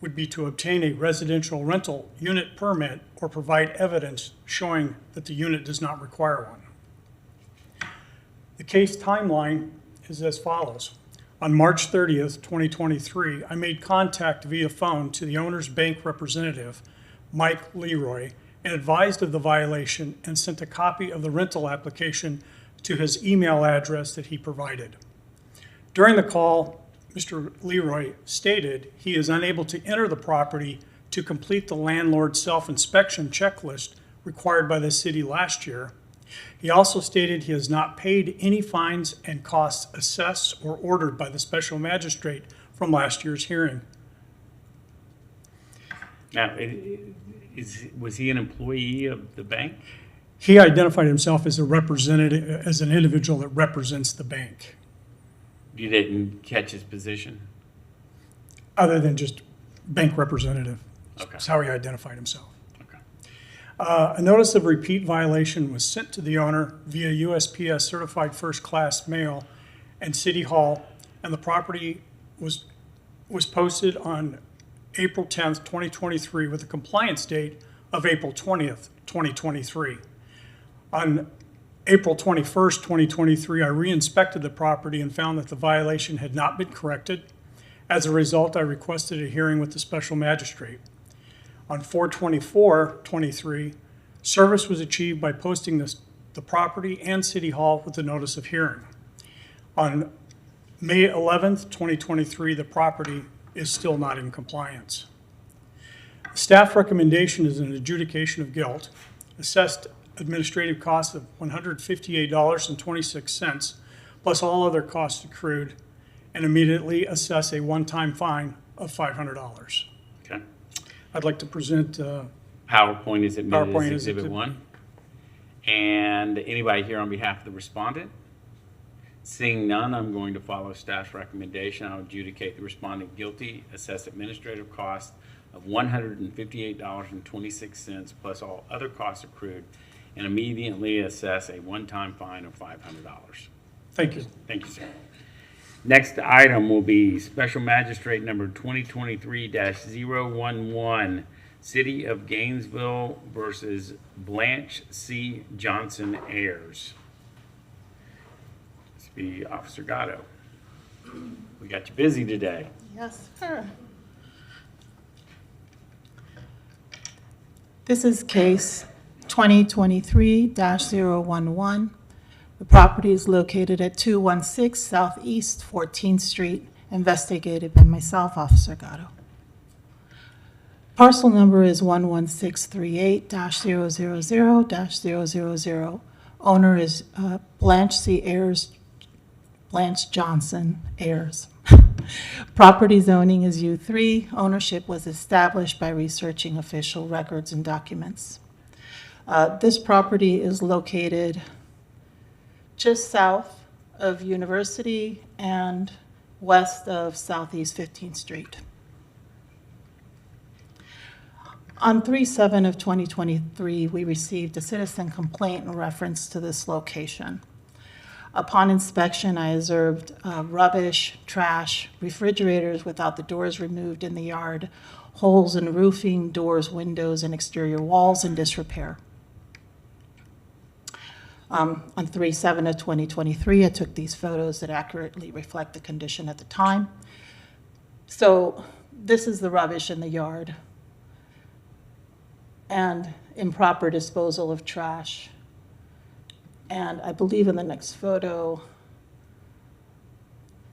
would be to obtain a residential rental unit permit or provide evidence showing that the unit does not require one. The case timeline is as follows. On March 30th, 2023, I made contact via phone to the owner's bank representative, Mike Leroy, and advised of the violation and sent a copy of the rental application to his email address that he provided. During the call, Mr. Leroy stated he is unable to enter the property to complete the landlord's self-inspection checklist required by the city last year. He also stated he has not paid any fines and costs assessed or ordered by the special magistrate from last year's hearing. Now, it Was he an employee of the bank? He identified himself as a representative, as an individual that represents the bank, You didn't catch his position? other than just bank representative. Okay. That's how he identified himself. Okay. A notice of repeat violation was sent to the owner via USPS certified first-class mail and City Hall, and the property was posted on April 10th, 2023, with a compliance date of April 20th, 2023. On April 21st, 2023, I re-inspected the property and found that the violation had not been corrected. As a result, I requested a hearing with the special magistrate. On 4/24/23, service was achieved by posting the property and City Hall with a notice of hearing. On May 11th, 2023, the property is still not in compliance. Staff recommendation is an adjudication of guilt, assessed administrative costs of $158.26, plus all other costs accrued, and immediately assess a one-time fine of $500. Okay. I'd like to present, PowerPoint is admitted PowerPoint as is Exhibit exhibit- 1. And anybody here on behalf of the respondent? Seeing none, I'm going to follow staff's recommendation. I'll adjudicate the respondent guilty, assess administrative cost of $158.26 plus all other costs accrued, and immediately assess a one-time fine of $500. thank you. Thank you, sir. Next item will be Special Magistrate number 2023-011, City of Gainesville versus Blanche C. Johnson heirs. This will be Officer Gatto. We got you busy today. Yes, sir. This is case 2023-011. The property is located at 216 Southeast 14th Street, investigated by myself, Officer Gatto. Parcel number is 11638-000-000. Owner is Blanche C. Ayers, Blanche Johnson Ayers. Property zoning is U3. Ownership was established by researching official records and documents. This property is located just south of University and west of Southeast 15th Street. On 3/7 of 2023, we received a citizen complaint in reference to this location. Upon inspection, I observed rubbish, trash, refrigerators without the doors removed in the yard, holes in roofing, doors, windows, and exterior walls in disrepair. On 3/7 of 2023, I took these photos that accurately reflect the condition at the time. So this is the rubbish in the yard and improper disposal of trash. And I believe in the next photo,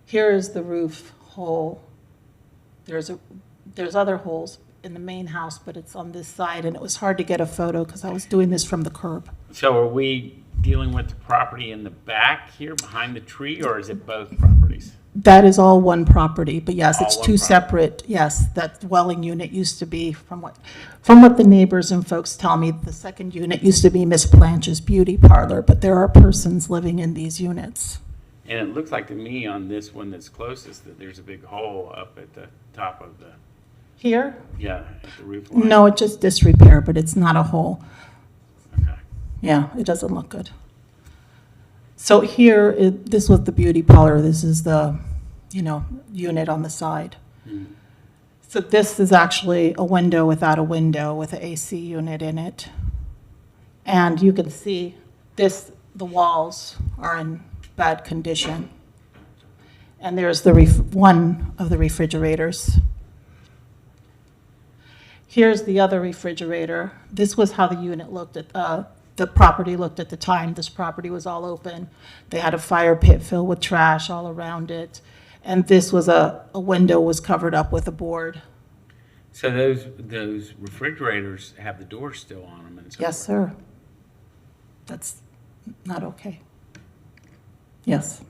here is the roof hole. There's other holes in the main house, but it's on this side, and it was hard to get a photo because I was doing this from the curb. So are we dealing with the property in the back here behind the tree, or is it both properties? That is all one property, but yes, it's All one two property. separate, yes, that dwelling unit used to be, from what the neighbors and folks tell me, the second unit used to be Miss Blanche's beauty parlor, but there are persons living in these units. And it looks like to me on this one that's closest that there's a big hole up at the top of the, Here? yeah, at the roof line. No, it's just disrepair, but it's not a hole. Okay. Yeah, it doesn't look good. So here, this was the beauty parlor, this is the, unit on the side. Mhm. So this is actually a window without a window with an AC unit in it. And you can see the walls are in bad condition. And there's one of the refrigerators. Here's the other refrigerator. This was how the unit looked at, the property looked at the time. This property was all open. They had a fire pit filled with trash all around it. And this was a window was covered up with a board. So those refrigerators have the doors still on them and so Yes, forth? sir. That's not okay. Yes.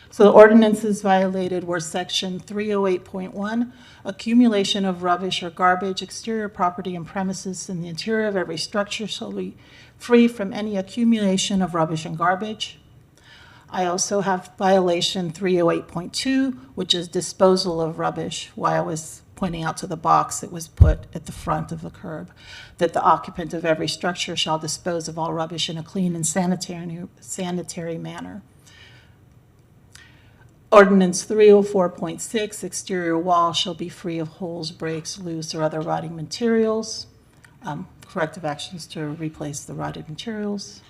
So the ordinances violated were section 308.1, accumulation of rubbish or garbage, exterior property and premises in the interior of every structure shall be free from any accumulation of rubbish and garbage. I also have violation 308.2, which is disposal of rubbish. Why I was pointing out to the box that was put at the front of the curb, that the occupant of every structure shall dispose of all rubbish in a clean and sanitary manner. Ordinance 304.6, exterior wall shall be free of holes, breaks, loose, or other rotting materials. Corrective actions to replace the rotted materials.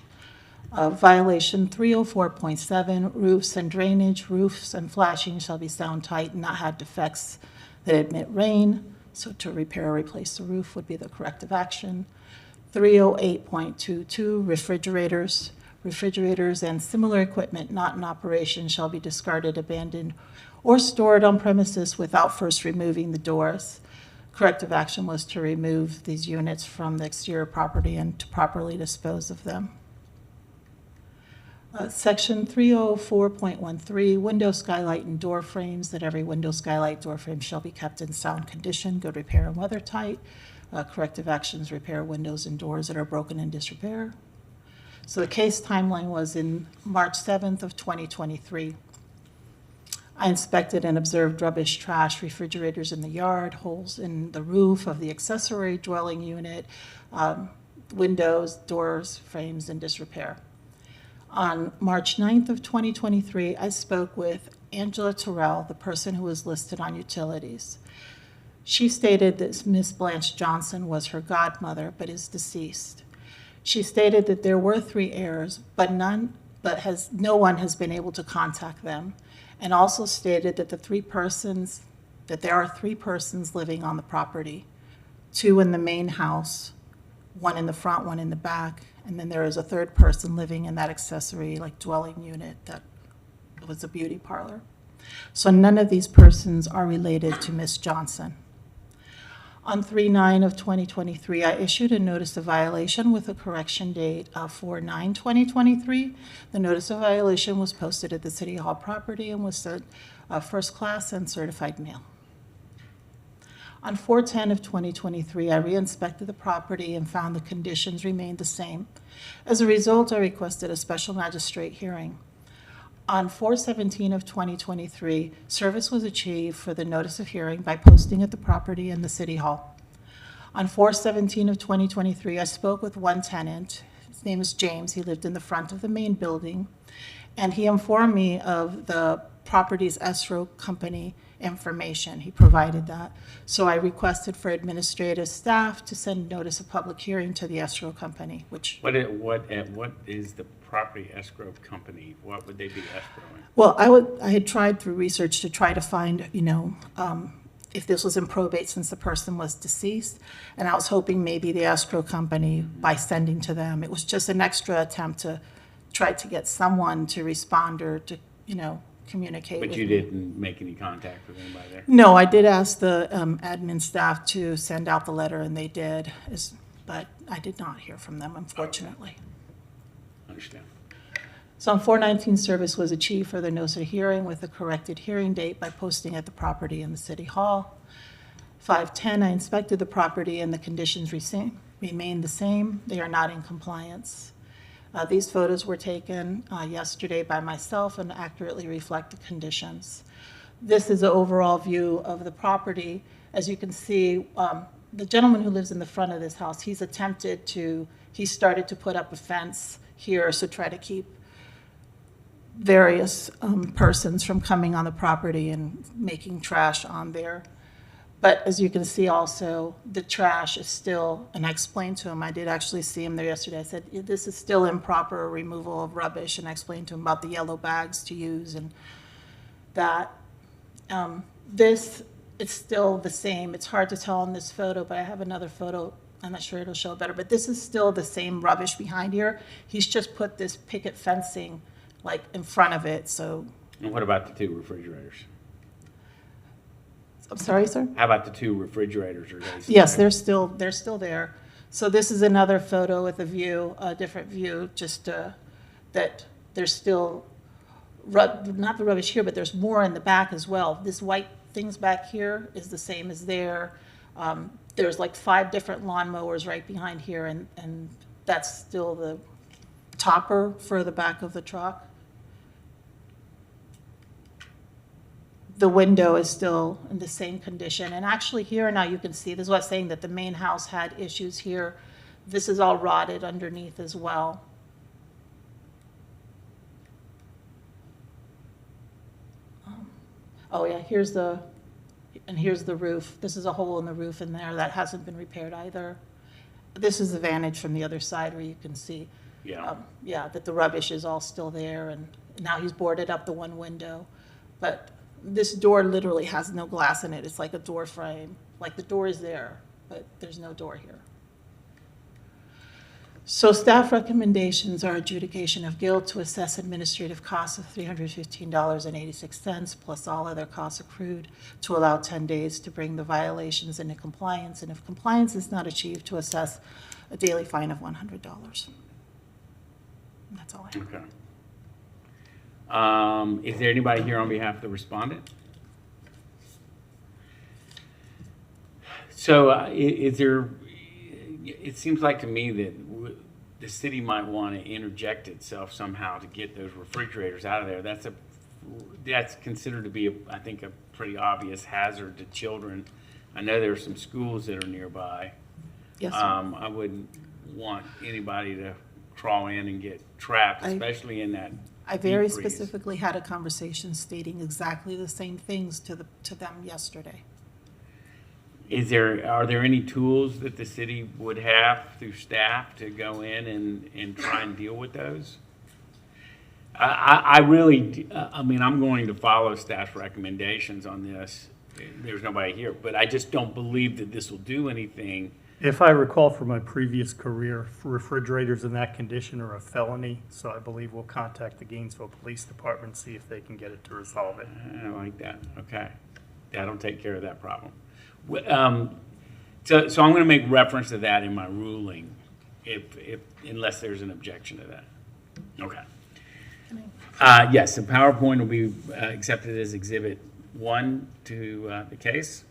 Violation 304.7, roofs and drainage, roofs and flashing shall be sound tight and not have defects that admit rain. So to repair or replace the roof would be the corrective action. 308.22, refrigerators. Refrigerators and similar equipment not in operation shall be discarded, abandoned, or stored on premises without first removing the doors. Corrective action was to remove these units from the exterior property and to properly dispose of them. Section 304.13, window, skylight, and door frames, that every window, skylight, door frame shall be kept in sound condition, good repair and weather tight. Corrective actions, repair windows and doors that are broken and disrepair. So the case timeline was in March 7th of 2023. I inspected and observed rubbish, trash, refrigerators in the yard, holes in the roof of the accessory dwelling unit, windows, doors, frames in disrepair. On March 9th of 2023, I spoke with Angela Terrell, the person who was listed on utilities. She stated that Miss Blanche Johnson was her godmother, but is deceased. She stated that there were 3 heirs, but no one has been able to contact them, and also stated that there are 3 persons living on the property, 2 in the main house, 1 in the front, 1 in the back, and then there is a 3rd person living in that accessory dwelling unit that was a beauty parlor. So none of these persons are related to Miss Johnson. On 3/9 of 2023, I issued a notice of violation with a correction date of 4/9/2023. The notice of violation was posted at the City Hall property and was sent first class and certified mail. On 4/10 of 2023, I re-inspected the property and found the conditions remained the same. As a result, I requested a special magistrate hearing. On 4/17 of 2023, service was achieved for the notice of hearing by posting at the property in the City Hall. On 4/17 of 2023, I spoke with one tenant. His name is James. He lived in the front of the main building, and he informed me of the property's escrow company information. He provided that. So I requested for administrative staff to send notice of public hearing to the escrow company, which... What is the property escrow company? What would they be escrowing? Well, I had tried through research to try to find, if this was in probate since the person was deceased, and I was hoping maybe the escrow company, by sending to them, it was just an extra attempt to try to get someone to respond or to, communicate with me. But you didn't make any contact with anybody there? No, I did ask the admin staff to send out the letter, and they did, but I did not hear from them, unfortunately. Okay. Understand. So on 4/19, service was achieved for the notice of hearing with a corrected hearing date by posting at the property in the City Hall. 5/10, I inspected the property and the conditions remain the same. They are not in compliance. These photos were taken yesterday by myself and accurately reflect the conditions. This is an overall view of the property. As you can see, the gentleman who lives in the front of this house, he started to put up a fence here to try to keep various persons from coming on the property and making trash on there. But as you can see also, the trash is still, and I explained to him, I did actually see him there yesterday, I said, this is still improper removal of rubbish, and I explained to him about the yellow bags to use and that. This is still the same. It's hard to tell in this photo, but I have another photo. I'm not sure it'll show better, but this is still the same rubbish behind here. He's just put this picket fencing in front of it, so. And what about the 2 refrigerators? I'm sorry, sir? How about the 2 refrigerators? Are they Yes, they're still there. So this is another photo with a different view, just that there's still not the rubbish here, but there's more in the back as well. This white things back here is the same as there. There's like 5 different lawnmowers right behind here, and that's still the topper for the back of the truck. The window is still in the same condition. And actually here now you can see, this is what I was saying, that the main house had issues here. This is all rotted underneath as well. Oh yeah, here's the roof. This is a hole in the roof in there that hasn't been repaired either. This is the vantage from the other side where you can see, Yeah. that the rubbish is all still there, and now he's boarded up the one window. But this door literally has no glass in it. It's like a door frame. Like the door is there, but there's no door here. So staff recommendations are adjudication of guilt to assess administrative costs of $315.86 plus all other costs accrued, to allow 10 days to bring the violations into compliance, and if compliance is not achieved, to assess a daily fine of $100. And that's all I have. Okay. Is there anybody here on behalf of the respondent? So is there, it seems like to me that the city might want to interject itself somehow to get those refrigerators out of there. That's considered to be, I think, a pretty obvious hazard to children. I know there are some schools that are nearby. Yes, sir. I wouldn't want anybody to crawl in and get trapped, especially in that I very deep freeze. specifically had a conversation stating exactly the same things to them yesterday. Are there any tools that the city would have through staff to go in and try and deal with those? I really, I mean, I'm going to follow staff's recommendations on this. There's nobody here, but I just don't believe that this will do anything. If I recall from my previous career, refrigerators in that condition are a felony, so I believe we'll contact the Gainesville Police Department, see if they can get it to resolve it. I like that. Okay. That'll take care of that problem. So I'm going to make reference to that in my ruling, unless there's an objection to that. Okay. Yes, the PowerPoint will be accepted as Exhibit 1 to the case.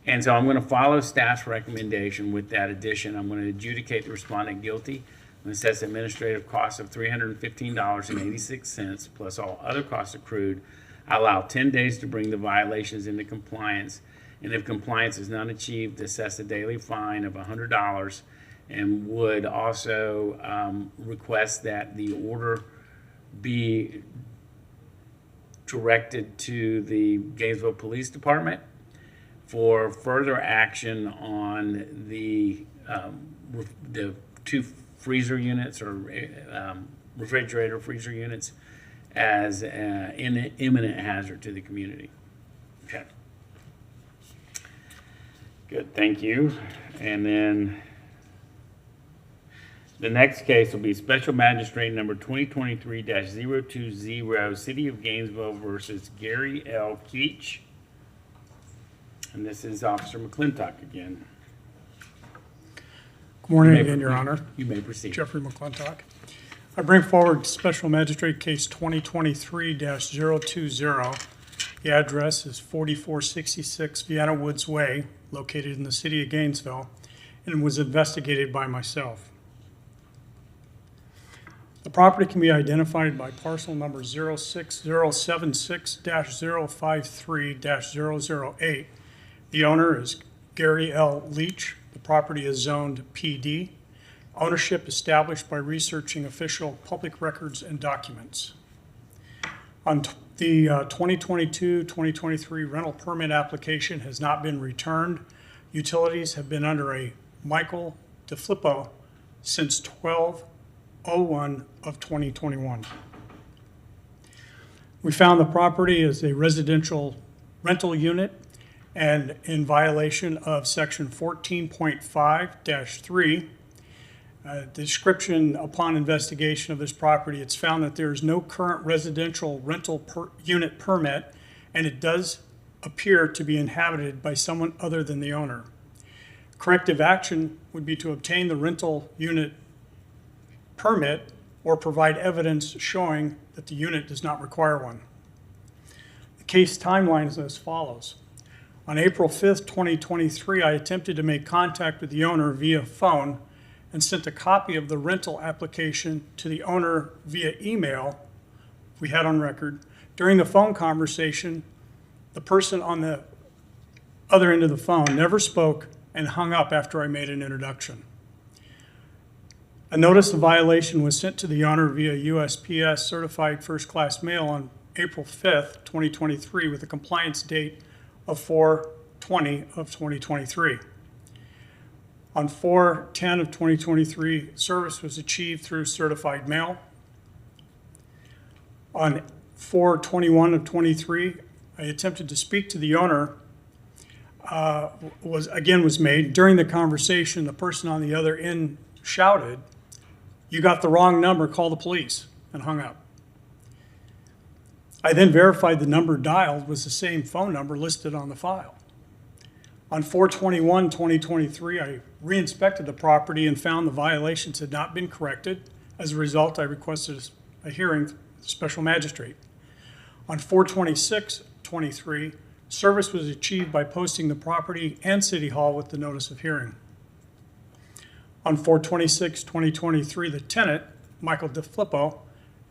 And so I'm going to follow staff's recommendation with that addition. I'm going to adjudicate the respondent guilty and assess administrative costs of $315.86 plus all other costs accrued. I allow 10 days to bring the violations into compliance. And if compliance is not achieved, assess a daily fine of $100, and would also request that the order be directed to the Gainesville Police Department for further action on the 2 freezer units or refrigerator freezer units as an imminent hazard to the community. Okay. Good, thank you. And then the next case will be Special Magistrate number 2023-020, City of Gainesville versus Gary L. KEACH. And this is Officer McClintock again. Good morning again, Your Honor. You may proceed. Jeffrey McClintock. I bring forward Special Magistrate Case 2023-020. The address is 4466 Vienna Woods Way, located in the city of Gainesville, and was investigated by myself. The property can be identified by parcel number 06076-053-008. The owner is Gary L. Leach. The property is zoned PD. Ownership established by researching official public records and documents. On the 2022-2023 rental permit application has not been returned. Utilities have been under a Michael DeFlippo since 12/01 of 2021. We found the property is a residential rental unit and in violation of section 14.5-3. Description upon investigation of this property, it's found that there is no current residential rental unit permit, and it does appear to be inhabited by someone other than the owner. Corrective action would be to obtain the rental unit permit or provide evidence showing that the unit does not require one. The case timeline is as follows. On April 5th, 2023, I attempted to make contact with the owner via phone and sent a copy of the rental application to the owner via email, we had on record. During the phone conversation, the person on the other end of the phone never spoke and hung up after I made an introduction. A notice of violation was sent to the owner via USPS certified first-class mail on April 5th, 2023, with a compliance date of 4/20 of 2023. On 4/10 of 2023, service was achieved through certified mail. On 4/21 of 23, I attempted to speak to the owner, was made. During the conversation, the person on the other end shouted, "You got the wrong number, call the police," and hung up. I then verified the number dialed was the same phone number listed on the file. On 4/21/2023, I re-inspected the property and found the violations had not been corrected. As a result, I requested a hearing with the special magistrate. On 4/26/23, service was achieved by posting the property and City Hall with the notice of hearing. On 4/26/2023, the tenant, Michael DeFlippo,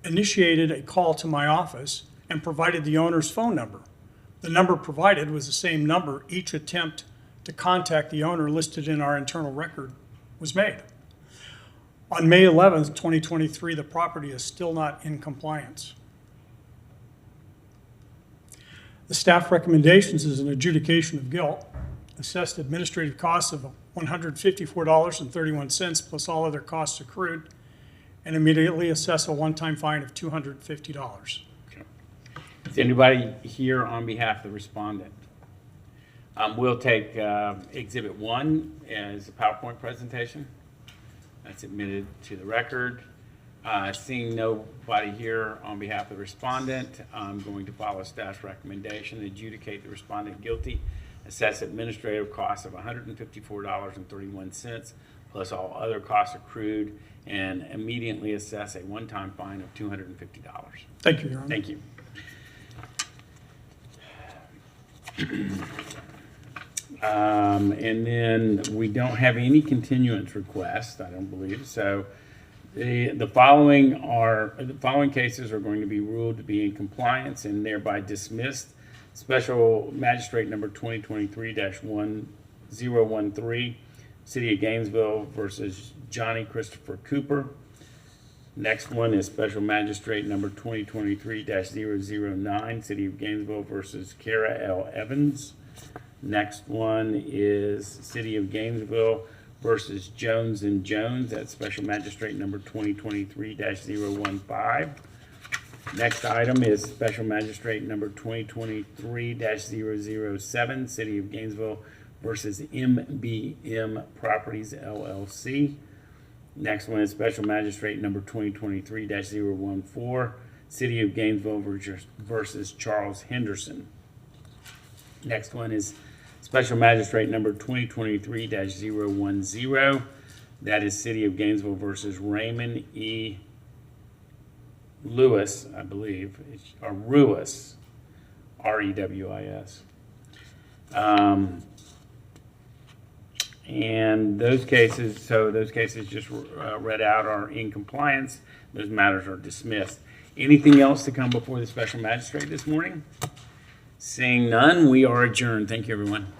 initiated a call to my office and provided the owner's phone number. The number provided was the same number each attempt to contact the owner listed in our internal record was made. On May 11th, 2023, the property is still not in compliance. The staff recommendations is an adjudication of guilt, assessed administrative costs of $154.31 plus all other costs accrued, and immediately assess a one-time fine of $250. Is anybody here on behalf of the respondent? We'll take Exhibit 1 as a PowerPoint presentation. That's admitted to the record. Seeing nobody here on behalf of the respondent, I'm going to follow staff's recommendation, adjudicate the respondent guilty, assess administrative costs of $154.31 plus all other costs accrued, and immediately assess a one-time fine of $250. Thank you, Your Honor. Thank you. And then we don't have any continuance requests, I don't believe. So the following cases are going to be ruled to be in compliance and thereby dismissed. Special Magistrate number 2023-1013, City of Gainesville versus Johnny Christopher Cooper. Next one is Special Magistrate number 2023-009, City of Gainesville versus CARA L. Evans. Next one is City of Gainesville versus Jones and Jones. That's Special Magistrate number 2023-015. Next item is Special Magistrate number 2023-007, City of Gainesville versus MBM Properties LLC. Next one is Special Magistrate number 2023-014, City of Gainesville versus Charles Henderson. Next one is Special Magistrate number 2023-010, that is City of Gainesville versus Raymond E. Lewis, I believe, or REWIS, R-E-W-I-S. And those cases, just read out are in compliance. Those matters are dismissed. Anything else to come before the Special Magistrate this morning? Seeing none, we are adjourned. Thank you, everyone.